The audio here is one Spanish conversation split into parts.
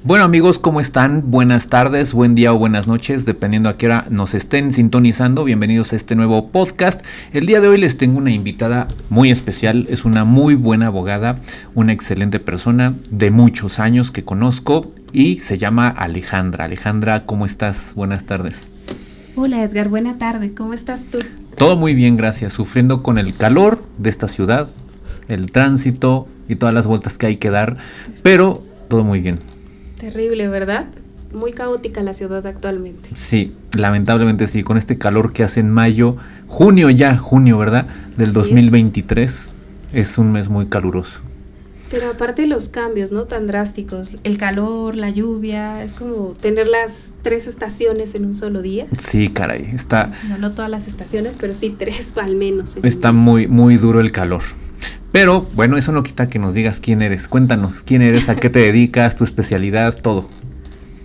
Bueno amigos, ¿cómo están? Buenas tardes, buen día o buenas noches, dependiendo a qué hora nos estén sintonizando. Bienvenidos a este nuevo podcast. El día de hoy les tengo una invitada muy especial, es una muy buena abogada, una excelente persona de muchos años que conozco y se llama Alejandra. Alejandra, ¿cómo estás? Buenas tardes. Hola Edgar, buena tarde, ¿cómo estás tú? Todo muy bien, gracias. Sufriendo con el calor de esta ciudad, el tránsito y todas las vueltas que hay que dar, pero todo muy bien. Terrible, ¿verdad? Muy caótica la ciudad actualmente. Sí, lamentablemente sí, con este calor que hace en mayo, junio, ¿verdad? Del 2023, es un mes muy caluroso. Pero aparte los cambios, ¿no? Tan drásticos, el calor, la lluvia, es como tener las 3 estaciones en un solo día. Sí, caray, está... No todas las estaciones, pero sí 3 al menos. Está muy, muy duro el calor. Pero, bueno, eso no quita que nos digas quién eres. Cuéntanos, quién eres, a qué te dedicas, tu especialidad, todo.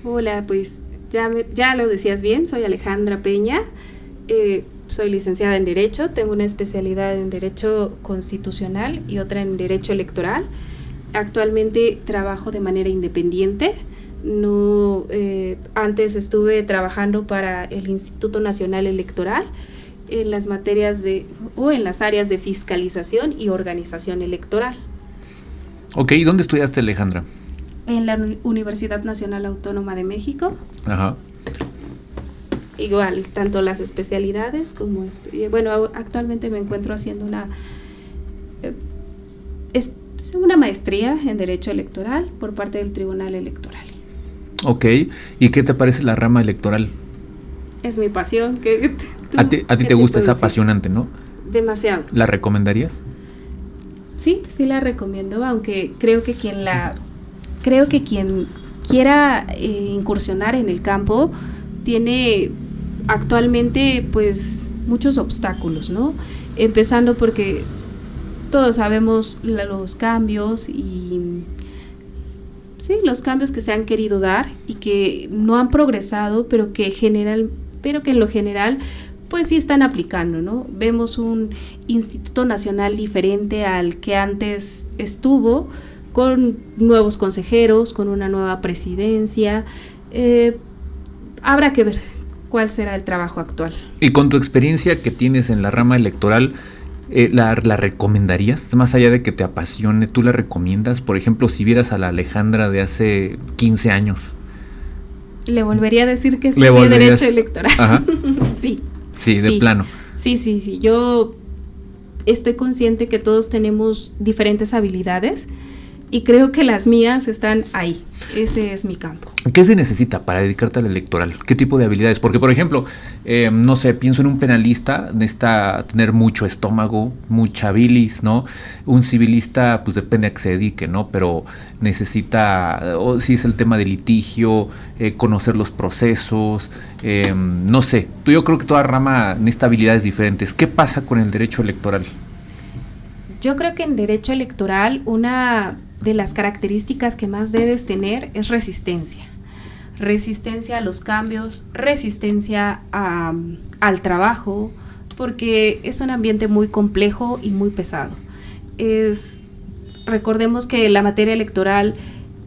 Hola, pues ya lo decías bien, soy Alejandra Peña, soy licenciada en Derecho, tengo una especialidad en Derecho Constitucional y otra en Derecho Electoral. Actualmente trabajo de manera independiente. Antes estuve trabajando para el Instituto Nacional Electoral en las materias en las áreas de fiscalización y organización electoral. Ok, ¿y dónde estudiaste, Alejandra? En la Universidad Nacional Autónoma de México. Ajá. Igual, tanto las especialidades como esto. Bueno, actualmente me encuentro haciendo una maestría en Derecho Electoral por parte del Tribunal Electoral. Ok, ¿y qué te parece la rama electoral? Es mi pasión. A ti te gusta, es apasionante, ¿no? Demasiado. ¿La recomendarías? Sí la recomiendo, aunque creo que quien quiera incursionar en el campo tiene actualmente pues muchos obstáculos, ¿no? Empezando porque todos sabemos los cambios los cambios que se han querido dar y que no han progresado, pero que en lo general pues sí están aplicando, ¿no? Vemos un Instituto Nacional diferente al que antes estuvo, con nuevos consejeros, con una nueva presidencia. Habrá que ver cuál será el trabajo actual. Y con tu experiencia que tienes en la rama electoral, ¿la recomendarías? Más allá de que te apasione, ¿tú la recomiendas? Por ejemplo, si vieras a la Alejandra de hace 15 años. Le volvería a decir que estudié Derecho Electoral. Ajá. Sí, de plano. Sí. Yo estoy consciente que todos tenemos diferentes habilidades y creo que las mías están ahí. Ese es mi campo. ¿Qué se necesita para dedicarte al electoral? ¿Qué tipo de habilidades? Porque, por ejemplo, no sé, pienso en un penalista, necesita tener mucho estómago, mucha bilis, ¿no? Un civilista, pues depende a qué se dedique, ¿no? Pero necesita, si es el tema de litigio, conocer los procesos, no sé. Yo creo que toda rama necesita habilidades diferentes. ¿Qué pasa con el derecho electoral? Yo creo que en derecho electoral una de las características que más debes tener es resistencia. Resistencia a los cambios, resistencia al trabajo, porque es un ambiente muy complejo y muy pesado. Recordemos que la materia electoral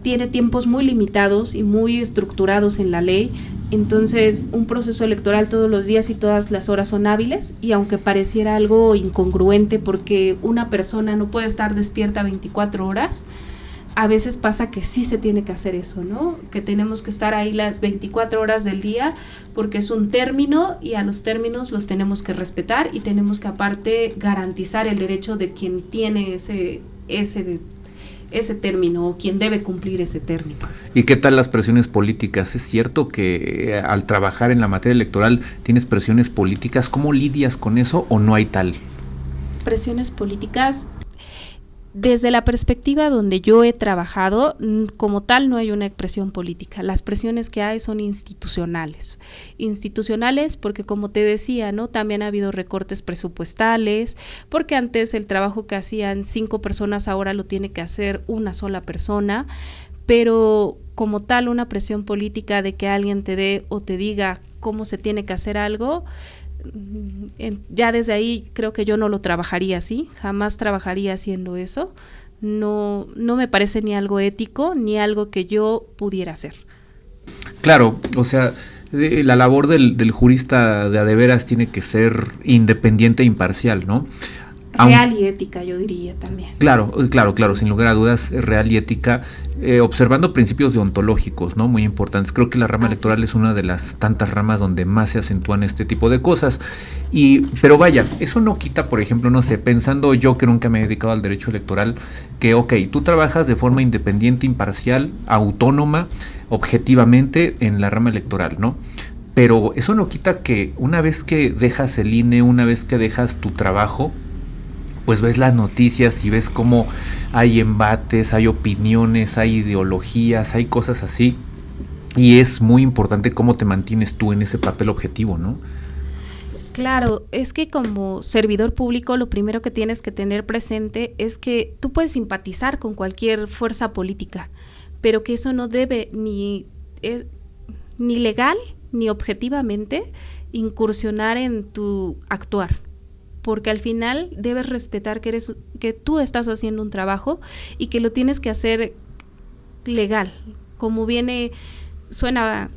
tiene tiempos muy limitados y muy estructurados en la ley, entonces un proceso electoral todos los días y todas las horas son hábiles, y aunque pareciera algo incongruente porque una persona no puede estar despierta 24 horas, a veces pasa que sí se tiene que hacer eso, ¿no? Que tenemos que estar ahí las 24 horas del día porque es un término y a los términos los tenemos que respetar y tenemos que aparte garantizar el derecho de quien tiene ese término o quien debe cumplir ese término. ¿Y qué tal las presiones políticas? ¿Es cierto que al trabajar en la materia electoral tienes presiones políticas? ¿Cómo lidias con eso o no hay tal? Presiones políticas, desde la perspectiva donde yo he trabajado, como tal no hay una presión política. Las presiones que hay son institucionales. Institucionales porque, como te decía, ¿no? También ha habido recortes presupuestales, porque antes el trabajo que hacían 5 personas ahora lo tiene que hacer una sola persona, pero como tal una presión política de que alguien te dé o te diga cómo se tiene que hacer algo, ya desde ahí creo que yo no lo trabajaría así, jamás trabajaría haciendo eso. no me parece ni algo ético ni algo que yo pudiera hacer. Claro, o sea, la labor del jurista de a de veras tiene que ser independiente e imparcial, ¿no? Real y ética, yo diría también. Claro, sin lugar a dudas, real y ética, observando principios deontológicos, ¿no? Muy importantes. Creo que la rama electoral es una de las tantas ramas donde más se acentúan este tipo de cosas. Pero vaya, eso no quita, por ejemplo, no sé, pensando yo que nunca me he dedicado al derecho electoral, que ok, tú trabajas de forma independiente, imparcial, autónoma, objetivamente en la rama electoral, ¿no? Pero eso no quita que una vez que dejas el INE, una vez que dejas tu trabajo, pues ves las noticias y ves cómo hay embates, hay opiniones, hay ideologías, hay cosas así. Y es muy importante cómo te mantienes tú en ese papel objetivo, ¿no? Claro, es que como servidor público lo primero que tienes que tener presente es que tú puedes simpatizar con cualquier fuerza política, pero que eso no debe ni legal ni objetivamente incursionar en tu actuar. Porque al final debes respetar que tú estás haciendo un trabajo y que lo tienes que hacer legal, como suena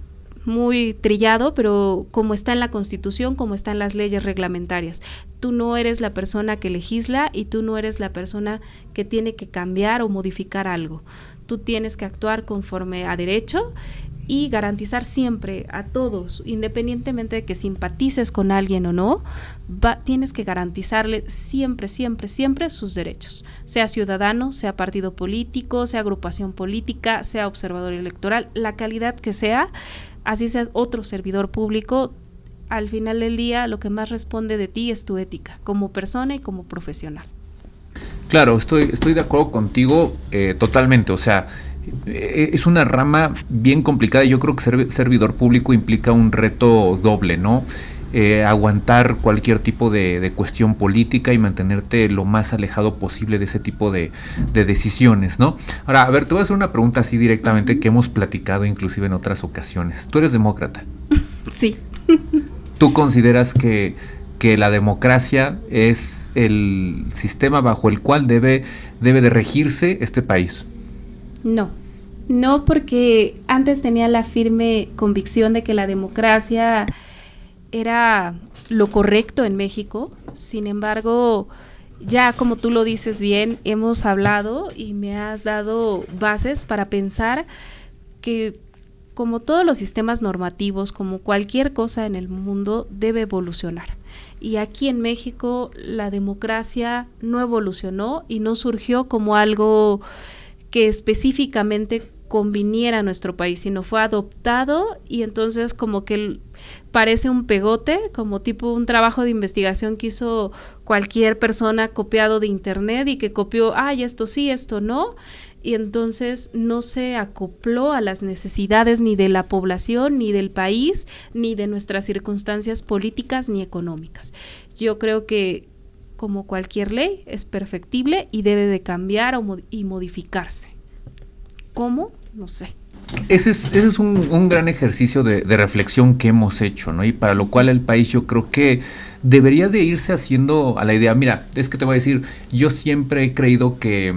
muy trillado, pero como está en la Constitución, como están las leyes reglamentarias. Tú no eres la persona que legisla y tú no eres la persona que tiene que cambiar o modificar algo. Tú tienes que actuar conforme a derecho y garantizar siempre a todos, independientemente de que simpatices con alguien o no, tienes que garantizarle siempre sus derechos, sea ciudadano, sea partido político, sea agrupación política, sea observador electoral, la calidad que sea, así seas otro servidor público, al final del día lo que más responde de ti es tu ética, como persona y como profesional. Claro, estoy de acuerdo contigo totalmente, o sea, es una rama bien complicada y yo creo que ser servidor público implica un reto doble, ¿no? Aguantar cualquier tipo de cuestión política y mantenerte lo más alejado posible de ese tipo de decisiones, ¿no? Ahora, a ver, te voy a hacer una pregunta así directamente que hemos platicado inclusive en otras ocasiones. ¿Tú eres demócrata? Sí. ¿Tú consideras que la democracia es el sistema bajo el cual debe de regirse este país? No, porque antes tenía la firme convicción de que la democracia era lo correcto en México. Sin embargo, ya como tú lo dices bien, hemos hablado y me has dado bases para pensar que como todos los sistemas normativos, como cualquier cosa en el mundo, debe evolucionar. Y aquí en México la democracia no evolucionó y no surgió como algo que específicamente conviniera a nuestro país, sino fue adoptado y entonces como que parece un pegote, como tipo un trabajo de investigación que hizo cualquier persona copiado de internet y que copió, esto sí, esto no, y entonces no se acopló a las necesidades ni de la población, ni del país, ni de nuestras circunstancias políticas ni económicas. Yo creo que como cualquier ley es perfectible y debe de cambiar y modificarse. ¿Cómo? No sé. Ese es un gran ejercicio de reflexión que hemos hecho, ¿no? Y para lo cual el país yo creo que debería de irse haciendo a la idea. Mira, es que te voy a decir, yo siempre he creído que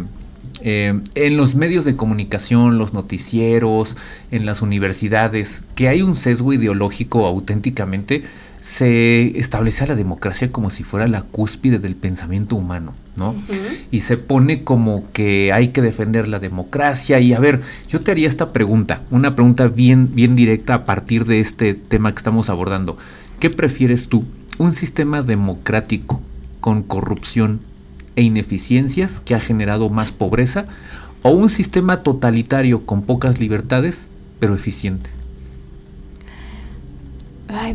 en los medios de comunicación, los noticieros, en las universidades, que hay un sesgo ideológico auténticamente, se establece a la democracia como si fuera la cúspide del pensamiento humano, ¿no? Uh-huh. Y se pone como que hay que defender la democracia. Y a ver, yo te haría esta pregunta, una pregunta bien directa a partir de este tema que estamos abordando. ¿Qué prefieres tú? ¿Un sistema democrático con corrupción e ineficiencias que ha generado más pobreza, o un sistema totalitario con pocas libertades pero eficiente?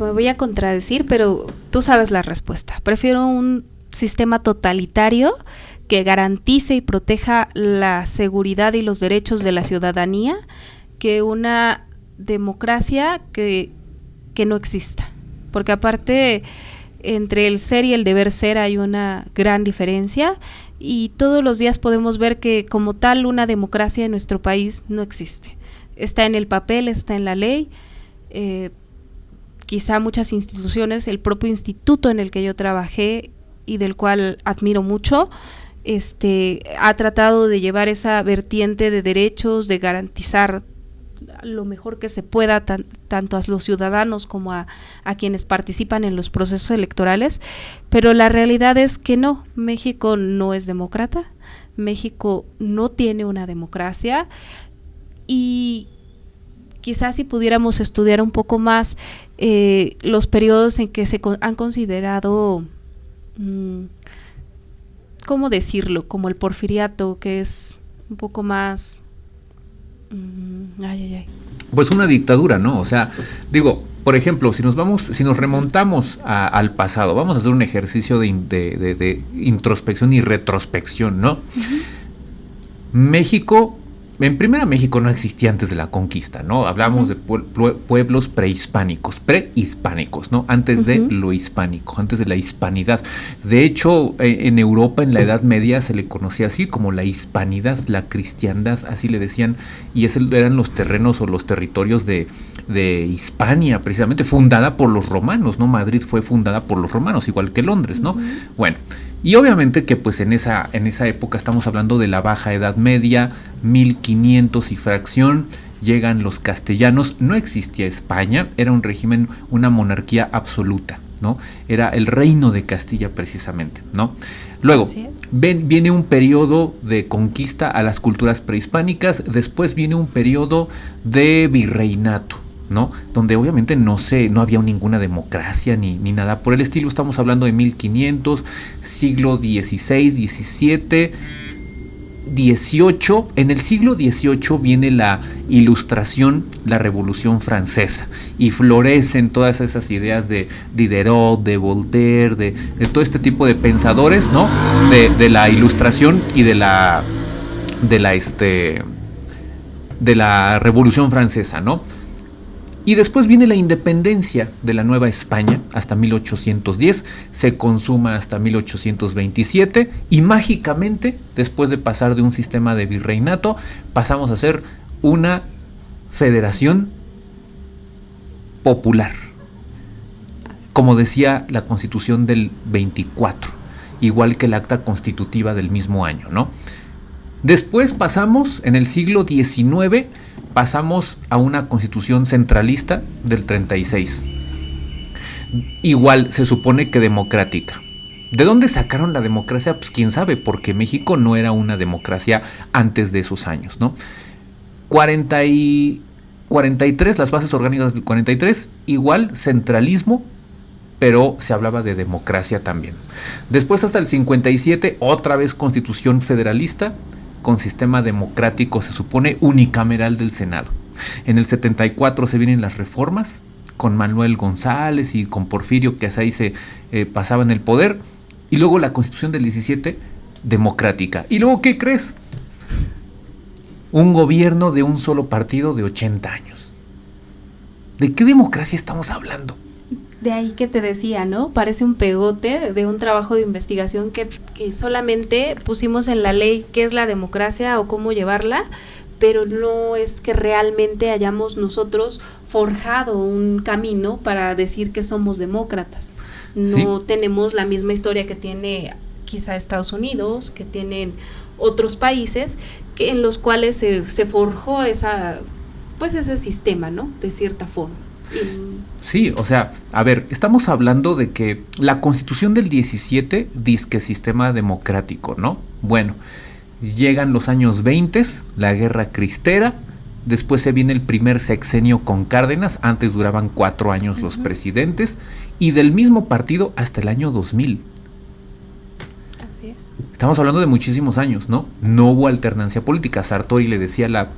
Me voy a contradecir, pero tú sabes la respuesta. Prefiero un sistema totalitario que garantice y proteja la seguridad y los derechos de la ciudadanía que una democracia que no exista. Porque aparte, entre el ser y el deber ser hay una gran diferencia y todos los días podemos ver que como tal una democracia en nuestro país no existe. Está en el papel, está en la ley. Quizá muchas instituciones, el propio instituto en el que yo trabajé y del cual admiro mucho, ha tratado de llevar esa vertiente de derechos, de garantizar lo mejor que se pueda tanto a los ciudadanos como a quienes participan en los procesos electorales, pero la realidad es que no, México no es demócrata, México no tiene una democracia, y quizás si pudiéramos estudiar un poco más los periodos en que se han considerado, ¿cómo decirlo? Como el porfiriato, que es un poco más... Pues una dictadura, ¿no? O sea, digo, por ejemplo, si nos remontamos al pasado, vamos a hacer un ejercicio de introspección y retrospección, ¿no? México no existía antes de la conquista, ¿no? Hablamos de pueblos prehispánicos, ¿no? Antes de lo hispánico, antes de la hispanidad. De hecho, en Europa, en la Edad Media, se le conocía así, como la hispanidad, la cristiandad, así le decían, y eran los terrenos o los territorios de Hispania, precisamente, fundada por los romanos, ¿no? Madrid fue fundada por los romanos, igual que Londres, ¿no? Bueno, y obviamente que pues en esa época estamos hablando de la Baja Edad Media, 1500 y fracción, llegan los castellanos, no existía España, era un régimen, una monarquía absoluta, ¿no? Era el reino de Castilla precisamente, ¿no? Luego, viene un periodo de conquista a las culturas prehispánicas, después viene un periodo de virreinato, ¿no? Donde obviamente no había ninguna democracia ni nada por el estilo. Estamos hablando de 1500, siglo XVI, XVII, XVIII. En el siglo XVIII viene la Ilustración, la Revolución Francesa, y florecen todas esas ideas de Diderot, de Voltaire, de todo este tipo de pensadores, ¿no? De la Ilustración y de la Revolución Francesa, ¿no? Y después viene la independencia de la Nueva España hasta 1810, se consuma hasta 1827 y mágicamente, después de pasar de un sistema de virreinato, pasamos a ser una federación popular, como decía la Constitución del 24, igual que el acta constitutiva del mismo año, ¿no? Después pasamos, en el siglo XIX, pasamos a una constitución centralista del 36. Igual se supone que democrática. ¿De dónde sacaron la democracia? Pues quién sabe, porque México no era una democracia antes de esos años, ¿no? 43, las bases orgánicas del 43, igual centralismo, pero se hablaba de democracia también. Después hasta el 57, otra vez constitución federalista, con sistema democrático, se supone, unicameral del Senado. En el 74 se vienen las reformas, con Manuel González y con Porfirio, que ahí se pasaban el poder, y luego la Constitución del 17, democrática. Y luego, ¿qué crees? Un gobierno de un solo partido de 80 años. ¿De qué democracia estamos hablando? De ahí que te decía, ¿no? Parece un pegote de un trabajo de investigación que solamente pusimos en la ley qué es la democracia o cómo llevarla, pero no es que realmente hayamos nosotros forjado un camino para decir que somos demócratas. No tenemos la misma historia que tiene quizá Estados Unidos, que tienen otros países, en los cuales se forjó ese sistema, ¿no? De cierta forma. Sí, o sea, a ver, estamos hablando de que la Constitución del 17 dice sistema democrático, ¿no? Bueno, llegan los años 20, la Guerra Cristera, después se viene el primer sexenio con Cárdenas, antes duraban 4 años los presidentes, y del mismo partido hasta el año 2000. Así es. Estamos hablando de muchísimos años, ¿no? No hubo alternancia política. Sartori le decía la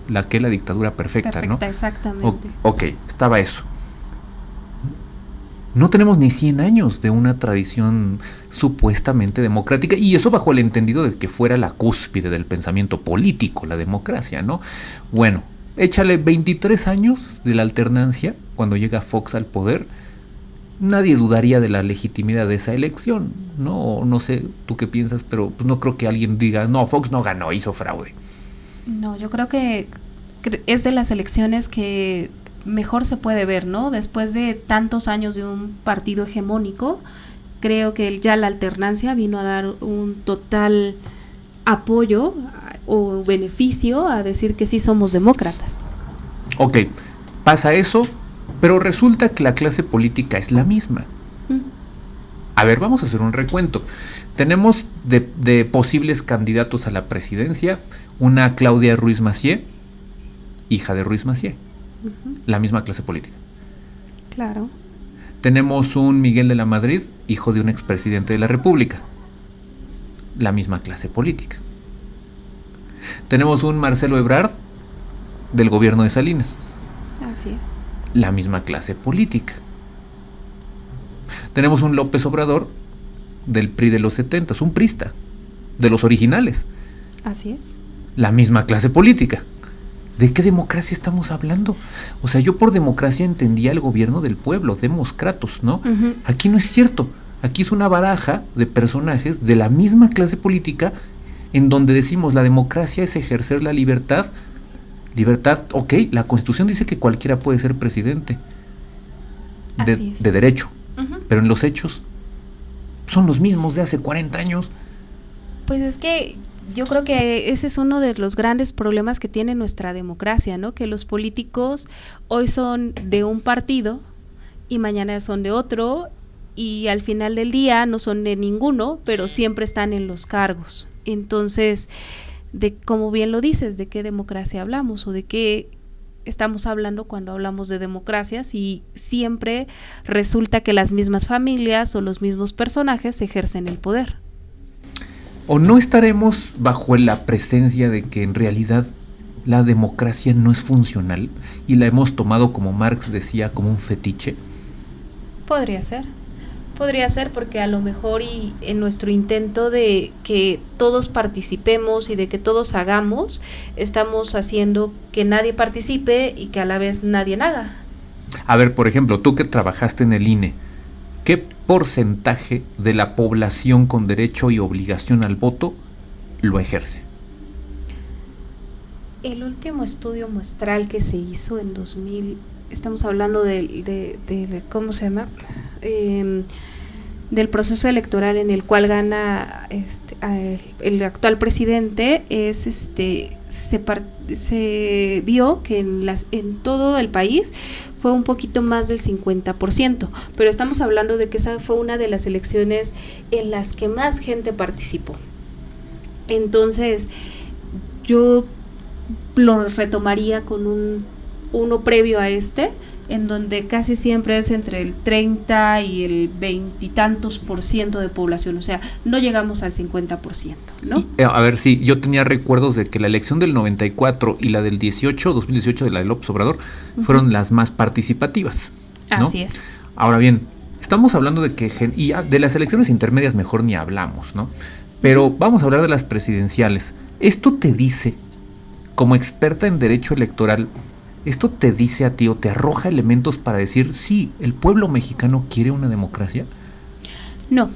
dictadura perfecta, ¿no? Exactamente. Ok, estaba eso. No tenemos ni 100 años de una tradición supuestamente democrática, y eso bajo el entendido de que fuera la cúspide del pensamiento político, la democracia, ¿no? Bueno, échale 23 años de la alternancia, cuando llega Fox al poder, nadie dudaría de la legitimidad de esa elección, ¿no? No sé tú qué piensas, pero pues no creo que alguien diga, no, Fox no ganó, hizo fraude. No, yo creo que es de las elecciones que mejor se puede ver, ¿no? Después de tantos años de un partido hegemónico, creo que ya la alternancia vino a dar un total apoyo o beneficio a decir que sí somos demócratas. Ok, pasa eso, pero resulta que la clase política es la misma. A ver, vamos a hacer un recuento. Tenemos de posibles candidatos a la presidencia una Claudia Ruiz Massieu, hija de Ruiz Massieu, la misma clase política. Claro. Tenemos un Miguel de la Madrid, hijo de un expresidente de la República, la misma clase política. Tenemos un Marcelo Ebrard, del gobierno de Salinas. Así es. La misma clase política. Tenemos un López Obrador, del PRI de los 70s, un prista, de los originales. Así es. La misma clase política. ¿De qué democracia estamos hablando? O sea, yo por democracia entendía el gobierno del pueblo, Demos Kratos, ¿no? Aquí no es cierto. Aquí es una baraja de personajes de la misma clase política en donde decimos la democracia es ejercer la libertad. Libertad, ok, la Constitución dice que cualquiera puede ser presidente de derecho, pero en los hechos son los mismos de hace 40 años. Pues es que yo creo que ese es uno de los grandes problemas que tiene nuestra democracia, ¿no? Que los políticos hoy son de un partido y mañana son de otro y al final del día no son de ninguno, pero siempre están en los cargos. Entonces, como bien lo dices, ¿de qué democracia hablamos o de qué estamos hablando cuando hablamos de democracia? Si siempre resulta que las mismas familias o los mismos personajes ejercen el poder. ¿O no estaremos bajo la presencia de que en realidad la democracia no es funcional y la hemos tomado, como Marx decía, como un fetiche? Podría ser porque a lo mejor y en nuestro intento de que todos participemos y de que todos hagamos, estamos haciendo que nadie participe y que a la vez nadie haga. A ver, por ejemplo, tú que trabajaste en el INE, ¿qué porcentaje de la población con derecho y obligación al voto lo ejerce? El último estudio muestral que se hizo en 2000, estamos hablando de ¿cómo se llama? Del proceso electoral en el cual gana el actual presidente, se vio que en todo el país fue un poquito más del 50%, pero estamos hablando de que esa fue una de las elecciones en las que más gente participó. Entonces, yo lo retomaría con uno previo a en donde casi siempre es entre el 30 y el 20 y tantos % de población, o sea, no llegamos al 50%, ¿no? A ver, sí, yo tenía recuerdos de que la elección del 94 y la del 2018 de la de López Obrador, fueron las más participativas, ¿no? Así es. Ahora bien, estamos hablando de que, y de las elecciones intermedias mejor ni hablamos, ¿no? Pero vamos a hablar de las presidenciales. Esto te dice, como experta en derecho electoral, ¿esto te dice a ti o te arroja elementos para decir, sí, el pueblo mexicano quiere una democracia? No,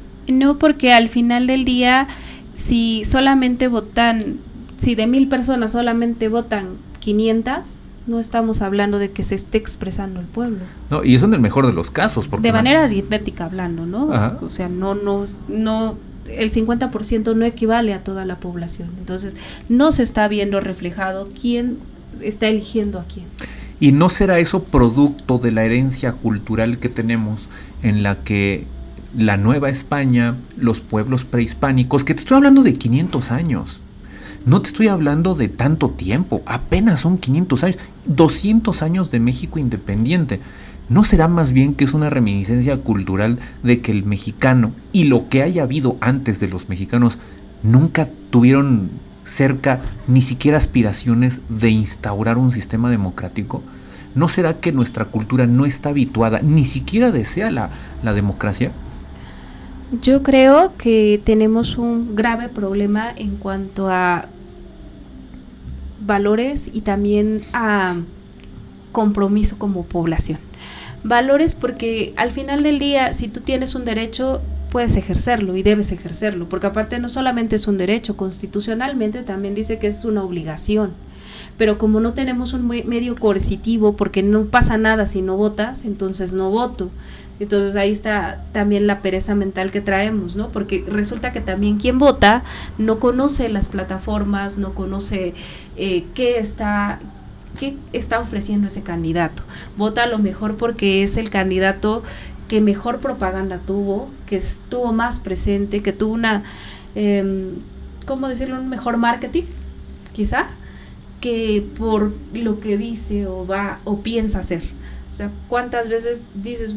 porque al final del día, si de 1000 personas solamente votan 500, no estamos hablando de que se esté expresando el pueblo. No, y eso en el mejor de los casos. Porque de manera aritmética hablando, ¿no? Ajá. O sea, no, el 50% no equivale a toda la población. Entonces, no se está viendo reflejado quién está eligiendo a quién. ¿Y no será eso producto de la herencia cultural que tenemos en la que la Nueva España, los pueblos prehispánicos, que te estoy hablando de 500 años, no te estoy hablando de tanto tiempo, apenas son 500 años, 200 años de México independiente? ¿No será más bien que es una reminiscencia cultural de que el mexicano y lo que haya habido antes de los mexicanos nunca tuvieron cerca ni siquiera aspiraciones de instaurar un sistema democrático? ¿No será que nuestra cultura no está habituada, ni siquiera desea la democracia? Yo creo que tenemos un grave problema en cuanto a valores y también a compromiso como población. Valores porque al final del día, si tú tienes un derecho, puedes ejercerlo y debes ejercerlo, porque aparte no solamente es un derecho, constitucionalmente también dice que es una obligación. Pero como no tenemos un medio coercitivo, porque no pasa nada si no votas, entonces no voto. Entonces ahí está también la pereza mental que traemos, ¿no? Porque resulta que también quien vota no conoce las plataformas, no conoce qué está ofreciendo ese candidato. Vota a lo mejor porque es el candidato que mejor propaganda tuvo, que estuvo más presente, que tuvo ¿cómo decirlo? Un mejor marketing, quizá, que por lo que dice o va o piensa hacer. O sea, ¿cuántas veces dices,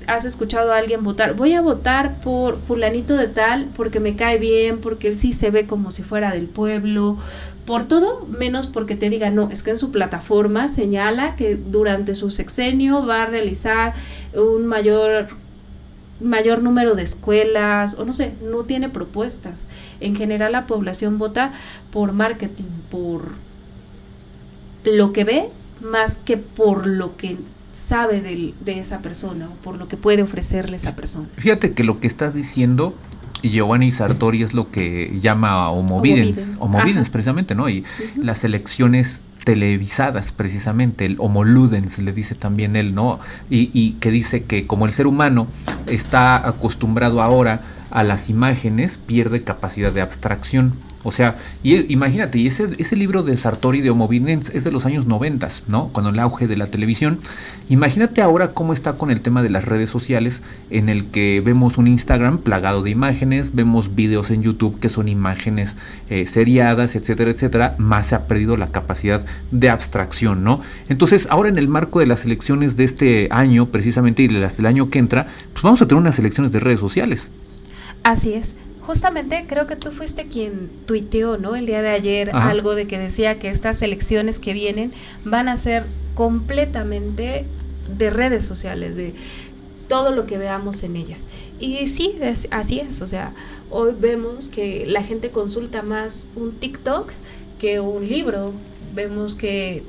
has escuchado a alguien votar? Voy a votar por fulanito de tal porque me cae bien, porque él sí se ve como si fuera del pueblo, por todo, menos porque te diga, no, es que en su plataforma señala que durante su sexenio va a realizar un mayor número de escuelas, o no sé, no tiene propuestas. En general la población vota por marketing, por lo que ve, más que por lo que sabe de esa persona o por lo que puede ofrecerle esa persona. Fíjate que lo que estás diciendo, Giovanni Sartori, es lo que llama homovidens precisamente, ¿no? Y las elecciones televisadas, precisamente, el homoludens le dice también él, ¿no? Y que dice que como el ser humano está acostumbrado ahora a las imágenes, pierde capacidad de abstracción. O sea, imagínate, y ese libro de Sartori de Homovidens es de los años 90, ¿no? Cuando el auge de la televisión. Imagínate ahora cómo está con el tema de las redes sociales, en el que vemos un Instagram plagado de imágenes, vemos videos en YouTube que son imágenes seriadas, etcétera, etcétera. Más se ha perdido la capacidad de abstracción, ¿no? Entonces, ahora en el marco de las elecciones de este año, precisamente, y de las del año que entra, pues vamos a tener unas elecciones de redes sociales. Así es. Justamente creo que tú fuiste quien tuiteó, ¿no? El día de ayer, algo de que decía que estas elecciones que vienen van a ser completamente de redes sociales, de todo lo que veamos en ellas. Y sí, así es, o sea, hoy vemos que la gente consulta más un TikTok que un libro, vemos que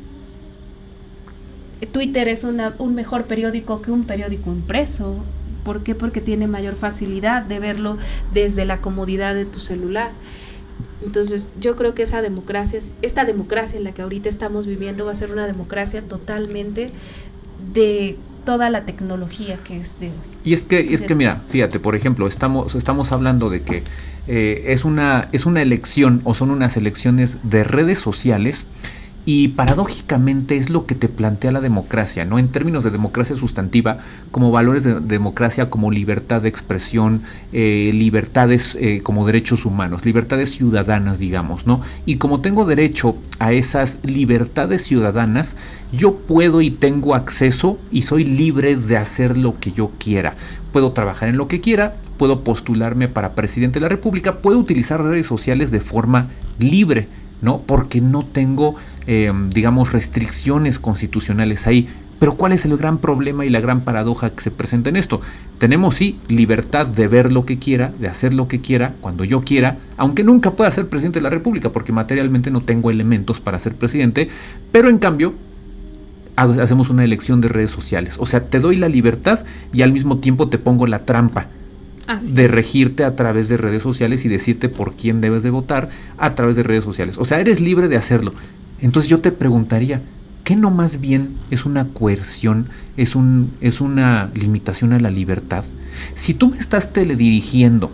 Twitter es un mejor periódico que un periódico impreso. ¿Por qué? Porque tiene mayor facilidad de verlo desde la comodidad de tu celular. Entonces yo creo que esta democracia en la que ahorita estamos viviendo va a ser una democracia totalmente de toda la tecnología que es de hoy. Y es que mira, fíjate, por ejemplo, estamos hablando de que es una elección, o son unas elecciones de redes sociales. Y paradójicamente es lo que te plantea la democracia, ¿no? En términos de democracia sustantiva, como valores de democracia, como libertad de expresión, libertades como derechos humanos, libertades ciudadanas, digamos, ¿no? Y como tengo derecho a esas libertades ciudadanas, yo puedo y tengo acceso y soy libre de hacer lo que yo quiera. Puedo trabajar en lo que quiera, puedo postularme para presidente de la República, puedo utilizar redes sociales de forma libre, ¿no? Porque no tengo, digamos, restricciones constitucionales ahí. Pero ¿cuál es el gran problema y la gran paradoja que se presenta en esto? Tenemos, sí, libertad de ver lo que quiera, de hacer lo que quiera, cuando yo quiera, aunque nunca pueda ser presidente de la República, porque materialmente no tengo elementos para ser presidente, pero en cambio hacemos una elección de redes sociales. O sea, te doy la libertad y al mismo tiempo te pongo la trampa. De regirte a través de redes sociales y decirte por quién debes de votar a través de redes sociales. O sea, eres libre de hacerlo. Entonces yo te preguntaría, ¿qué no más bien es una coerción, es una limitación a la libertad? Si tú me estás teledirigiendo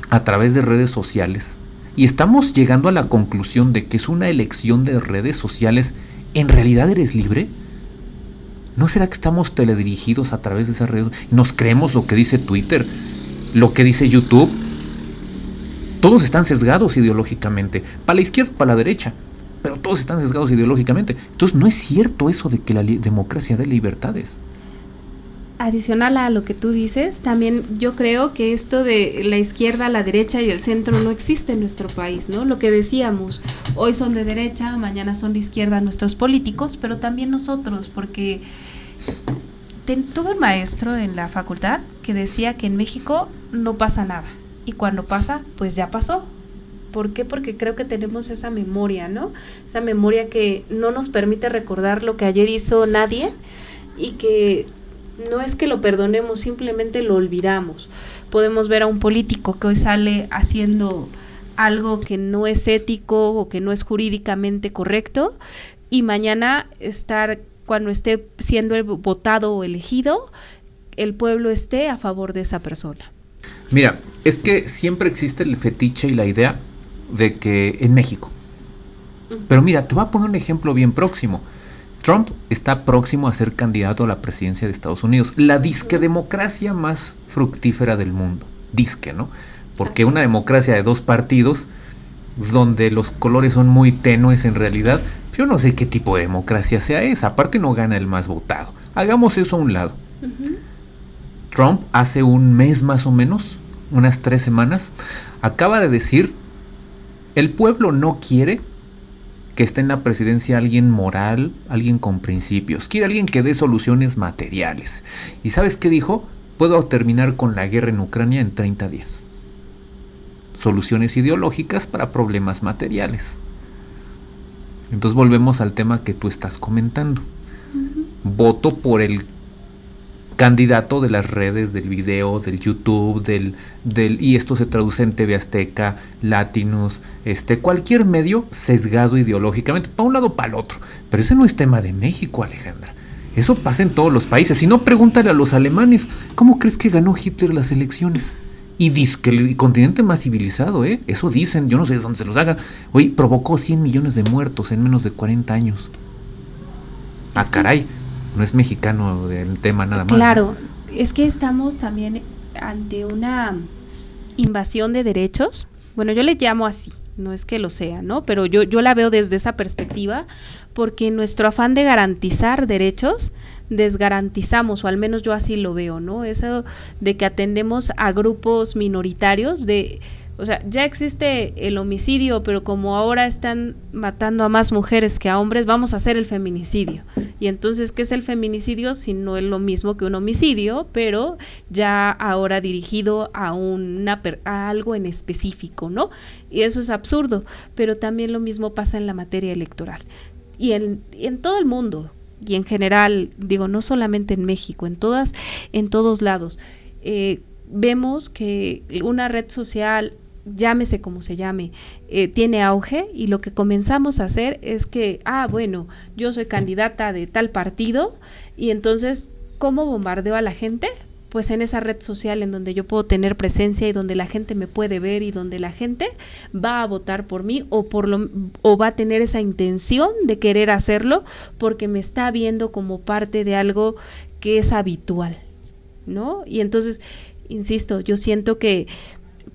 a través de redes sociales y estamos llegando a la conclusión de que es una elección de redes sociales, ¿en realidad eres libre? ¿No será que estamos teledirigidos a través de esas redes? ¿Nos creemos lo que dice Twitter? Lo que dice YouTube? Todos están sesgados ideológicamente, para la izquierda, para la derecha, pero todos están sesgados ideológicamente. Entonces no es cierto eso de que la democracia dé libertades. Adicional a lo que tú dices, también yo creo que esto de la izquierda, la derecha y el centro no existe en nuestro país, ¿no? Lo que decíamos, hoy son de derecha, mañana son de izquierda nuestros políticos, pero también nosotros, porque tuve un maestro en la facultad que decía que en México no pasa nada, y cuando pasa, pues ya pasó. ¿Por qué? Porque creo que tenemos esa memoria, ¿no? Esa memoria que no nos permite recordar lo que ayer hizo nadie, y que No es que lo perdonemos, simplemente lo olvidamos. Podemos ver a un político que hoy sale haciendo algo que no es ético o que no es jurídicamente correcto, y mañana cuando esté siendo votado o elegido, el pueblo esté a favor de esa persona. Mira, es que siempre existe el fetiche y la idea de que en México. Pero mira, te voy a poner un ejemplo bien próximo. Trump está próximo a ser candidato a la presidencia de Estados Unidos, la disque democracia más fructífera del mundo. Disque, ¿no? Porque una democracia de 2 partidos, donde los colores son muy tenues en realidad, yo no sé qué tipo de democracia sea esa. Aparte no gana el más votado. Hagamos eso a un lado. Trump hace un mes más o menos, unas 3 semanas, acaba de decir: el pueblo no quiere que esté en la presidencia alguien moral, alguien con principios, quiere alguien que dé soluciones materiales. ¿Y sabes qué dijo? Puedo terminar con la guerra en Ucrania en 30 días. Soluciones ideológicas para problemas materiales. Entonces volvemos al tema que tú estás comentando. Voto por el candidato de las redes, del video, del YouTube, y esto se traduce en TV Azteca, Latinus, cualquier medio sesgado ideológicamente, para un lado para el otro. Pero ese no es tema de México, Alejandra. Eso pasa en todos los países. Si no, pregúntale a los alemanes, ¿cómo crees que ganó Hitler las elecciones? Y dice que el continente más civilizado, eso dicen, yo no sé de dónde se los hagan. Oye, provocó 100 millones de muertos en menos de 40 años. Ah, caray. No es mexicano el tema nada más. Claro, es que estamos también ante una invasión de derechos. Bueno, yo le llamo así, no es que lo sea, ¿no? Pero yo la veo desde esa perspectiva, porque en nuestro afán de garantizar derechos, desgarantizamos, o al menos yo así lo veo, ¿no? Eso de que atendemos a grupos minoritarios o sea, ya existe el homicidio, pero como ahora están matando a más mujeres que a hombres, vamos a hacer el feminicidio. Y entonces, ¿qué es el feminicidio? Si no es lo mismo que un homicidio, pero ya ahora dirigido a algo en específico, ¿no? Y eso es absurdo, pero también lo mismo pasa en la materia electoral. Y en todo el mundo, y en general, digo, no solamente en México, en todos lados, vemos que una red social, llámese como se llame, tiene auge, y lo que comenzamos a hacer es que, bueno, yo soy candidata de tal partido, y entonces, ¿cómo bombardeo a la gente? Pues en esa red social en donde yo puedo tener presencia y donde la gente me puede ver y donde la gente va a votar por mí o va a tener esa intención de querer hacerlo porque me está viendo como parte de algo que es habitual, ¿no? Y entonces, insisto, yo siento que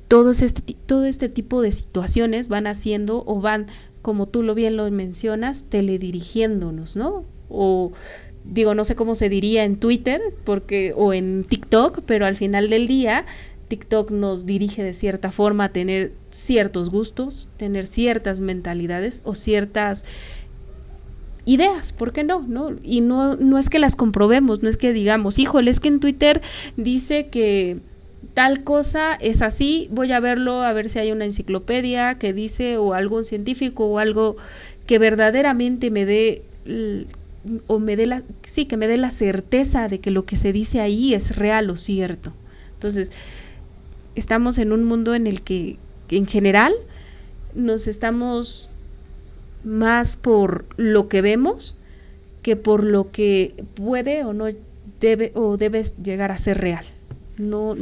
todo este tipo de situaciones van haciendo o van, como tú bien lo mencionas, teledirigiéndonos, ¿no? O digo, no sé cómo se diría en Twitter o en TikTok, pero al final del día TikTok nos dirige de cierta forma a tener ciertos gustos, tener ciertas mentalidades o ciertas ideas, ¿por qué no? Y no es que las comprobemos, no es que digamos, híjole, es que en Twitter dice que tal cosa es así, voy a verlo, a ver si hay una enciclopedia que dice, o algún científico, o algo que verdaderamente me dé la certeza de que lo que se dice ahí es real o cierto. Entonces, estamos en un mundo en el que en general nos estamos más por lo que vemos que por lo que puede o no debe llegar a ser real. No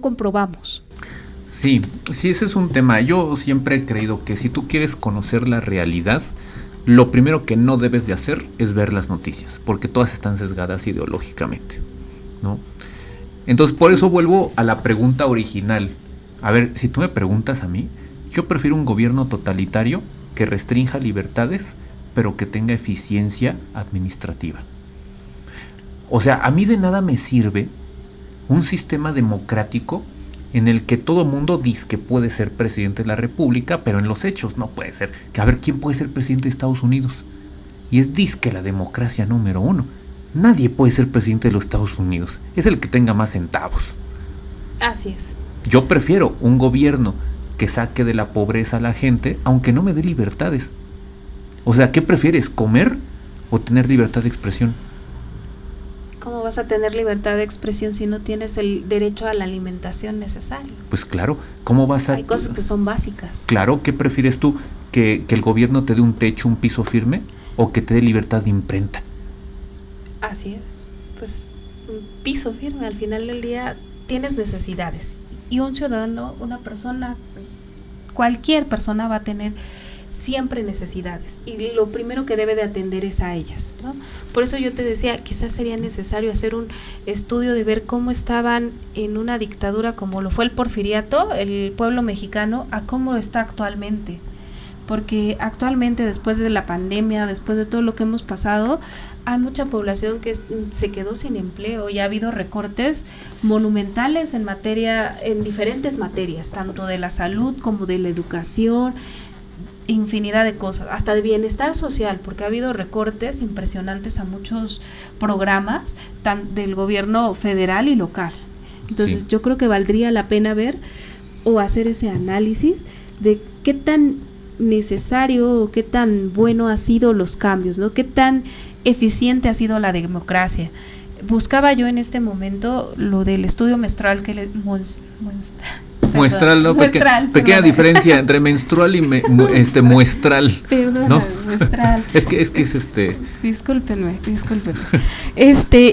comprobamos. Sí, ese es un tema. Yo siempre he creído que si tú quieres conocer la realidad, lo primero que no debes de hacer es ver las noticias, porque todas están sesgadas ideológicamente, ¿no? Entonces, por eso vuelvo a la pregunta original. A ver, si tú me preguntas a mí, yo prefiero un gobierno totalitario que restrinja libertades, pero que tenga eficiencia administrativa. O sea, a mí de nada me sirve un sistema democrático en el que todo mundo dice que puede ser presidente de la República, pero en los hechos no puede ser. Que a ver, ¿quién puede ser presidente de Estados Unidos? Y es disque la democracia número 1. Nadie puede ser presidente de los Estados Unidos. Es el que tenga más centavos. Así es. Yo prefiero un gobierno que saque de la pobreza a la gente, aunque no me dé libertades. O sea, ¿qué prefieres? ¿Comer o tener libertad de expresión? ¿Cómo vas a tener libertad de expresión si no tienes el derecho a la alimentación necesaria? Pues claro, ¿cómo vas a...? Hay cosas que son básicas. Claro, ¿qué prefieres tú? ¿Que el gobierno te dé un techo, un piso firme, o que te dé libertad de imprenta? Así es, pues un piso firme, al final del día tienes necesidades, y un ciudadano, una persona, cualquier persona va a tener siempre necesidades, y lo primero que debe de atender es a ellas, ¿no? Por eso yo te decía, quizás sería necesario hacer un estudio de ver cómo estaban en una dictadura como lo fue el porfiriato, el pueblo mexicano, a cómo está actualmente. Porque actualmente, después de la pandemia, después de todo lo que hemos pasado, hay mucha población que se quedó sin empleo y ha habido recortes monumentales en diferentes materias, tanto de la salud como de la educación, infinidad de cosas, hasta de bienestar social, porque ha habido recortes impresionantes a muchos programas del gobierno federal y local. Entonces, yo creo que valdría la pena ver o hacer ese análisis de qué tan necesario o qué tan bueno ha sido los cambios, ¿no? Qué tan eficiente ha sido la democracia. Buscaba yo en este momento lo del estudio menstrual que muestral, ¿no? Pequeña diferencia entre menstrual y muestral. Perdona, ¿no? Muestral. es que es Discúlpenme.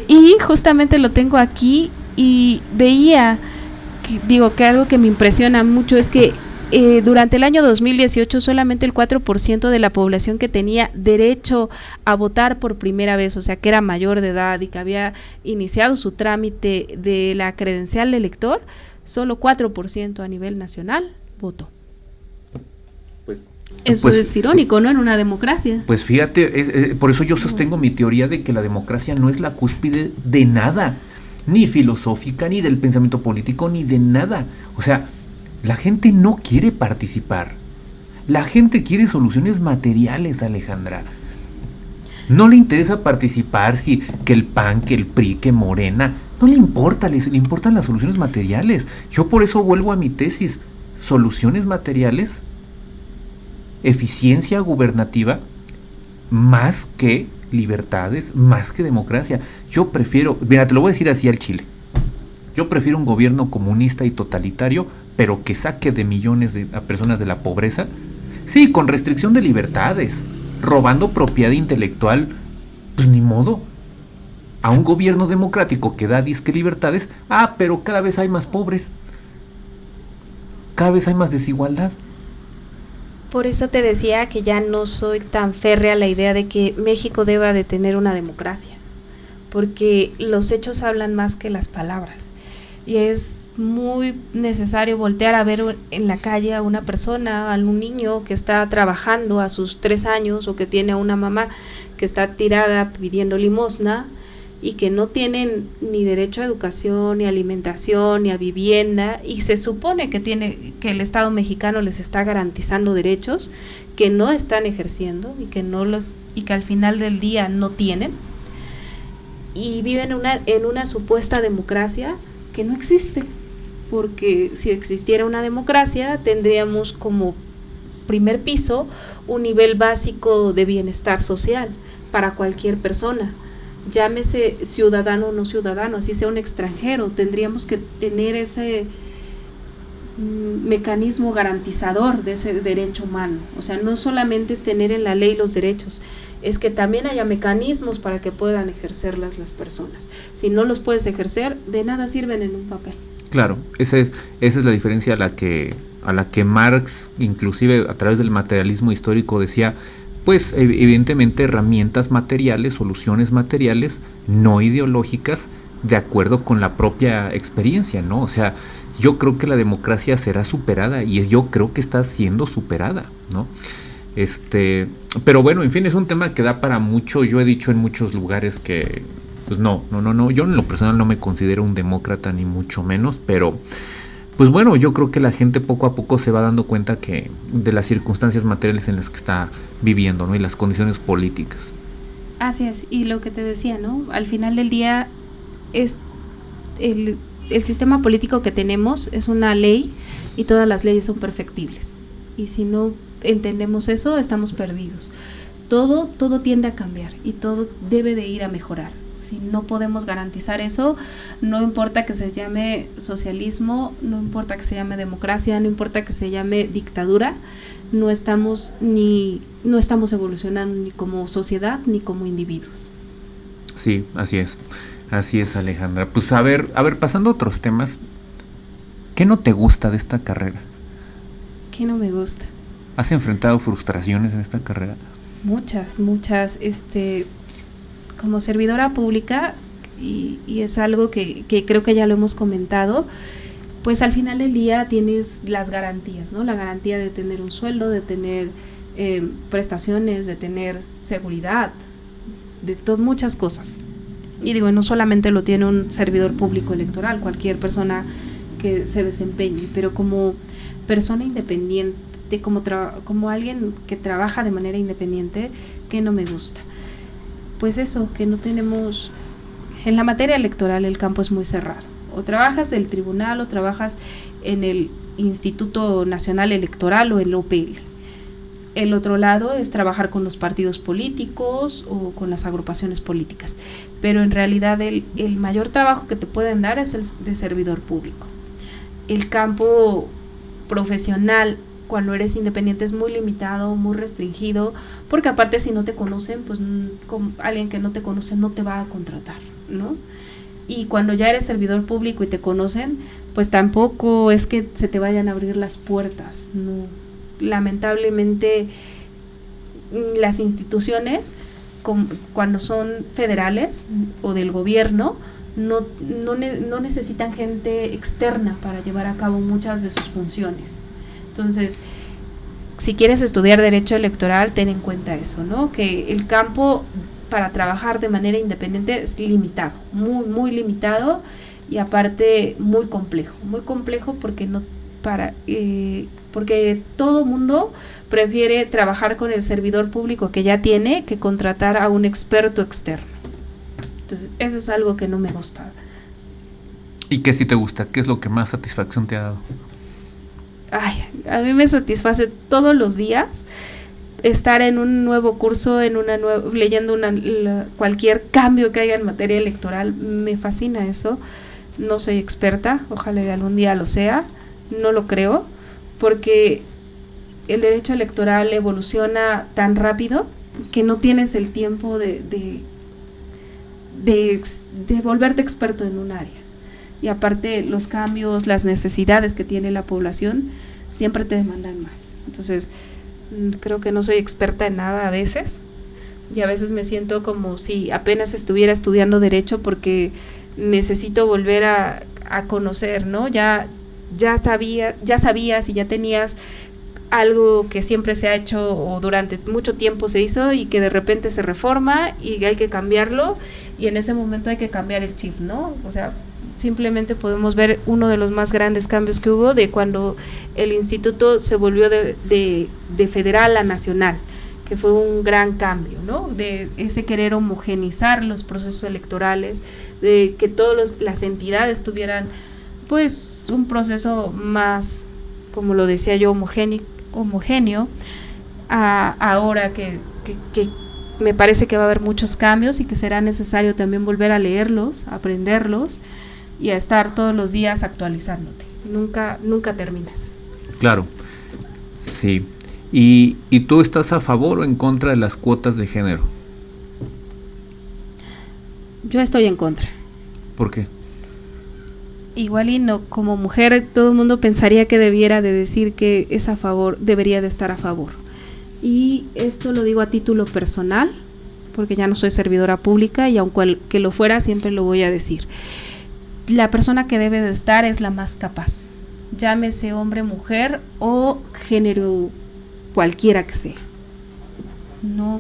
Y justamente lo tengo aquí y veía que algo que me impresiona mucho es que durante el año 2018 solamente el 4% de la población que tenía derecho a votar por primera vez, o sea que era mayor de edad y que había iniciado su trámite de la credencial de elector, solo 4% a nivel nacional votó. Eso es irónico, ¿no? En una democracia. Pues fíjate, por eso yo sostengo mi teoría de que la democracia no es la cúspide de nada, ni filosófica, ni del pensamiento político, ni de nada. O sea, la gente no quiere participar. La gente quiere soluciones materiales, Alejandra. No le interesa participar que el PAN, que el PRI, que Morena. No le importa, le importan las soluciones materiales. Yo por eso vuelvo a mi tesis. Soluciones materiales, eficiencia gubernativa, más que libertades, más que democracia. Yo prefiero, mira, te lo voy a decir así al Chile. Yo prefiero un gobierno comunista y totalitario, pero que saque de millones a personas de la pobreza. Sí, con restricción de libertades, robando propiedad intelectual, pues ni modo. A un gobierno democrático que da disque libertades, pero cada vez hay más pobres. Cada vez hay más desigualdad. Por eso te decía que ya no soy tan férrea a la idea de que México deba de tener una democracia, porque los hechos hablan más que las palabras. Y es muy necesario voltear a ver en la calle a una persona, a un niño que está trabajando a sus 3 años o que tiene a una mamá que está tirada pidiendo limosna y que no tienen ni derecho a educación, ni a alimentación, ni a vivienda, y se supone que el Estado mexicano les está garantizando derechos que no están ejerciendo y que al final del día no tienen, y viven en una supuesta democracia que no existe, porque si existiera una democracia tendríamos como primer piso un nivel básico de bienestar social para cualquier persona, llámese ciudadano o no ciudadano, así sea un extranjero. Tendríamos que tener ese mecanismo garantizador de ese derecho humano. O sea, no solamente es tener en la ley los derechos, es que también haya mecanismos para que puedan ejercerlas las personas. Si no los puedes ejercer, de nada sirven en un papel. Claro, esa es la diferencia a la que Marx, inclusive a través del materialismo histórico, decía, pues evidentemente herramientas materiales, soluciones materiales, no ideológicas, de acuerdo con la propia experiencia, ¿no? O sea, yo creo que la democracia será superada y yo creo que está siendo superada, ¿no? Pero bueno, en fin, es un tema que da para mucho. Yo he dicho en muchos lugares que, pues no, yo en lo personal no me considero un demócrata ni mucho menos, pero pues bueno, yo creo que la gente poco a poco se va dando cuenta que de las circunstancias materiales en las que está viviendo, ¿no? Y las condiciones políticas. Así es, y lo que te decía, ¿no? Al final del día es el sistema político que tenemos es una ley y todas las leyes son perfectibles. Y si no entendemos eso, estamos perdidos. todo tiende a cambiar y todo debe de ir a mejorar. Si no podemos garantizar eso, no importa que se llame socialismo, no importa que se llame democracia, no importa que se llame dictadura, no estamos evolucionando ni como sociedad ni como individuos. Sí, así es, Alejandra. Pues a ver, pasando a otros temas, ¿qué no te gusta de esta carrera? ¿Qué no me gusta? ¿Has enfrentado frustraciones en esta carrera? Muchas, como servidora pública, y es algo que creo que ya lo hemos comentado, pues al final del día tienes las garantías, ¿no? La garantía de tener un sueldo, de tener prestaciones, de tener seguridad, de muchas cosas. Y digo, no solamente lo tiene un servidor público electoral, cualquier persona que se desempeñe, pero como persona independiente, como alguien que trabaja de manera independiente, que no me gusta. Pues eso, que no tenemos, en la materia electoral el campo es muy cerrado. O trabajas del tribunal o trabajas en el Instituto Nacional Electoral o el OPL. El otro lado es trabajar con los partidos políticos o con las agrupaciones políticas. Pero en realidad el mayor trabajo que te pueden dar es el de servidor público. El campo profesional, cuando eres independiente, es muy limitado, muy restringido, porque aparte si no te conocen, pues alguien que no te conoce no te va a contratar, ¿no? Y cuando ya eres servidor público y te conocen, pues tampoco es que se te vayan a abrir las puertas, no. Lamentablemente las instituciones, cuando son federales o del gobierno, no necesitan gente externa para llevar a cabo muchas de sus funciones. Entonces, si quieres estudiar derecho electoral, ten en cuenta eso, ¿no? Que el campo para trabajar de manera independiente es limitado, muy, muy limitado, y aparte muy complejo porque todo mundo prefiere trabajar con el servidor público que ya tiene que contratar a un experto externo. Entonces, eso es algo que no me gusta. ¿Y qué sí te gusta? ¿Qué es lo que más satisfacción te ha dado? Ay, a mí me satisface todos los días estar en un nuevo curso, leyendo cualquier cambio que haya en materia electoral. Me fascina eso. No soy experta, ojalá algún día lo sea, no lo creo, porque el derecho electoral evoluciona tan rápido que no tienes el tiempo de volverte experto en un área. Y aparte los cambios, las necesidades que tiene la población siempre te demandan más. Entonces, creo que no soy experta en nada a veces, y a veces me siento como si apenas estuviera estudiando derecho porque necesito volver a conocer, ¿no? Ya sabías y ya tenías algo que siempre se ha hecho o durante mucho tiempo se hizo y que de repente se reforma y hay que cambiarlo, y en ese momento hay que cambiar el chip, ¿no? O sea, simplemente podemos ver uno de los más grandes cambios que hubo de cuando el instituto se volvió de federal a nacional, que fue un gran cambio, ¿no? De ese querer homogenizar los procesos electorales, de que todas las entidades tuvieran pues un proceso más, como lo decía yo, homogéneo, ahora que me parece que va a haber muchos cambios y que será necesario también volver a leerlos, aprenderlos y a estar todos los días actualizándote. Nunca terminas. Claro, sí. ¿Y tú estás a favor o en contra de las cuotas de género? Yo estoy en contra. ¿Por qué? Igual y no, como mujer todo el mundo pensaría que debiera de decir que es a favor, debería de estar a favor. Y esto lo digo a título personal, porque ya no soy servidora pública y aunque que lo fuera siempre lo voy a decir. La persona que debe de estar es la más capaz, llámese hombre, mujer o género cualquiera que sea. No,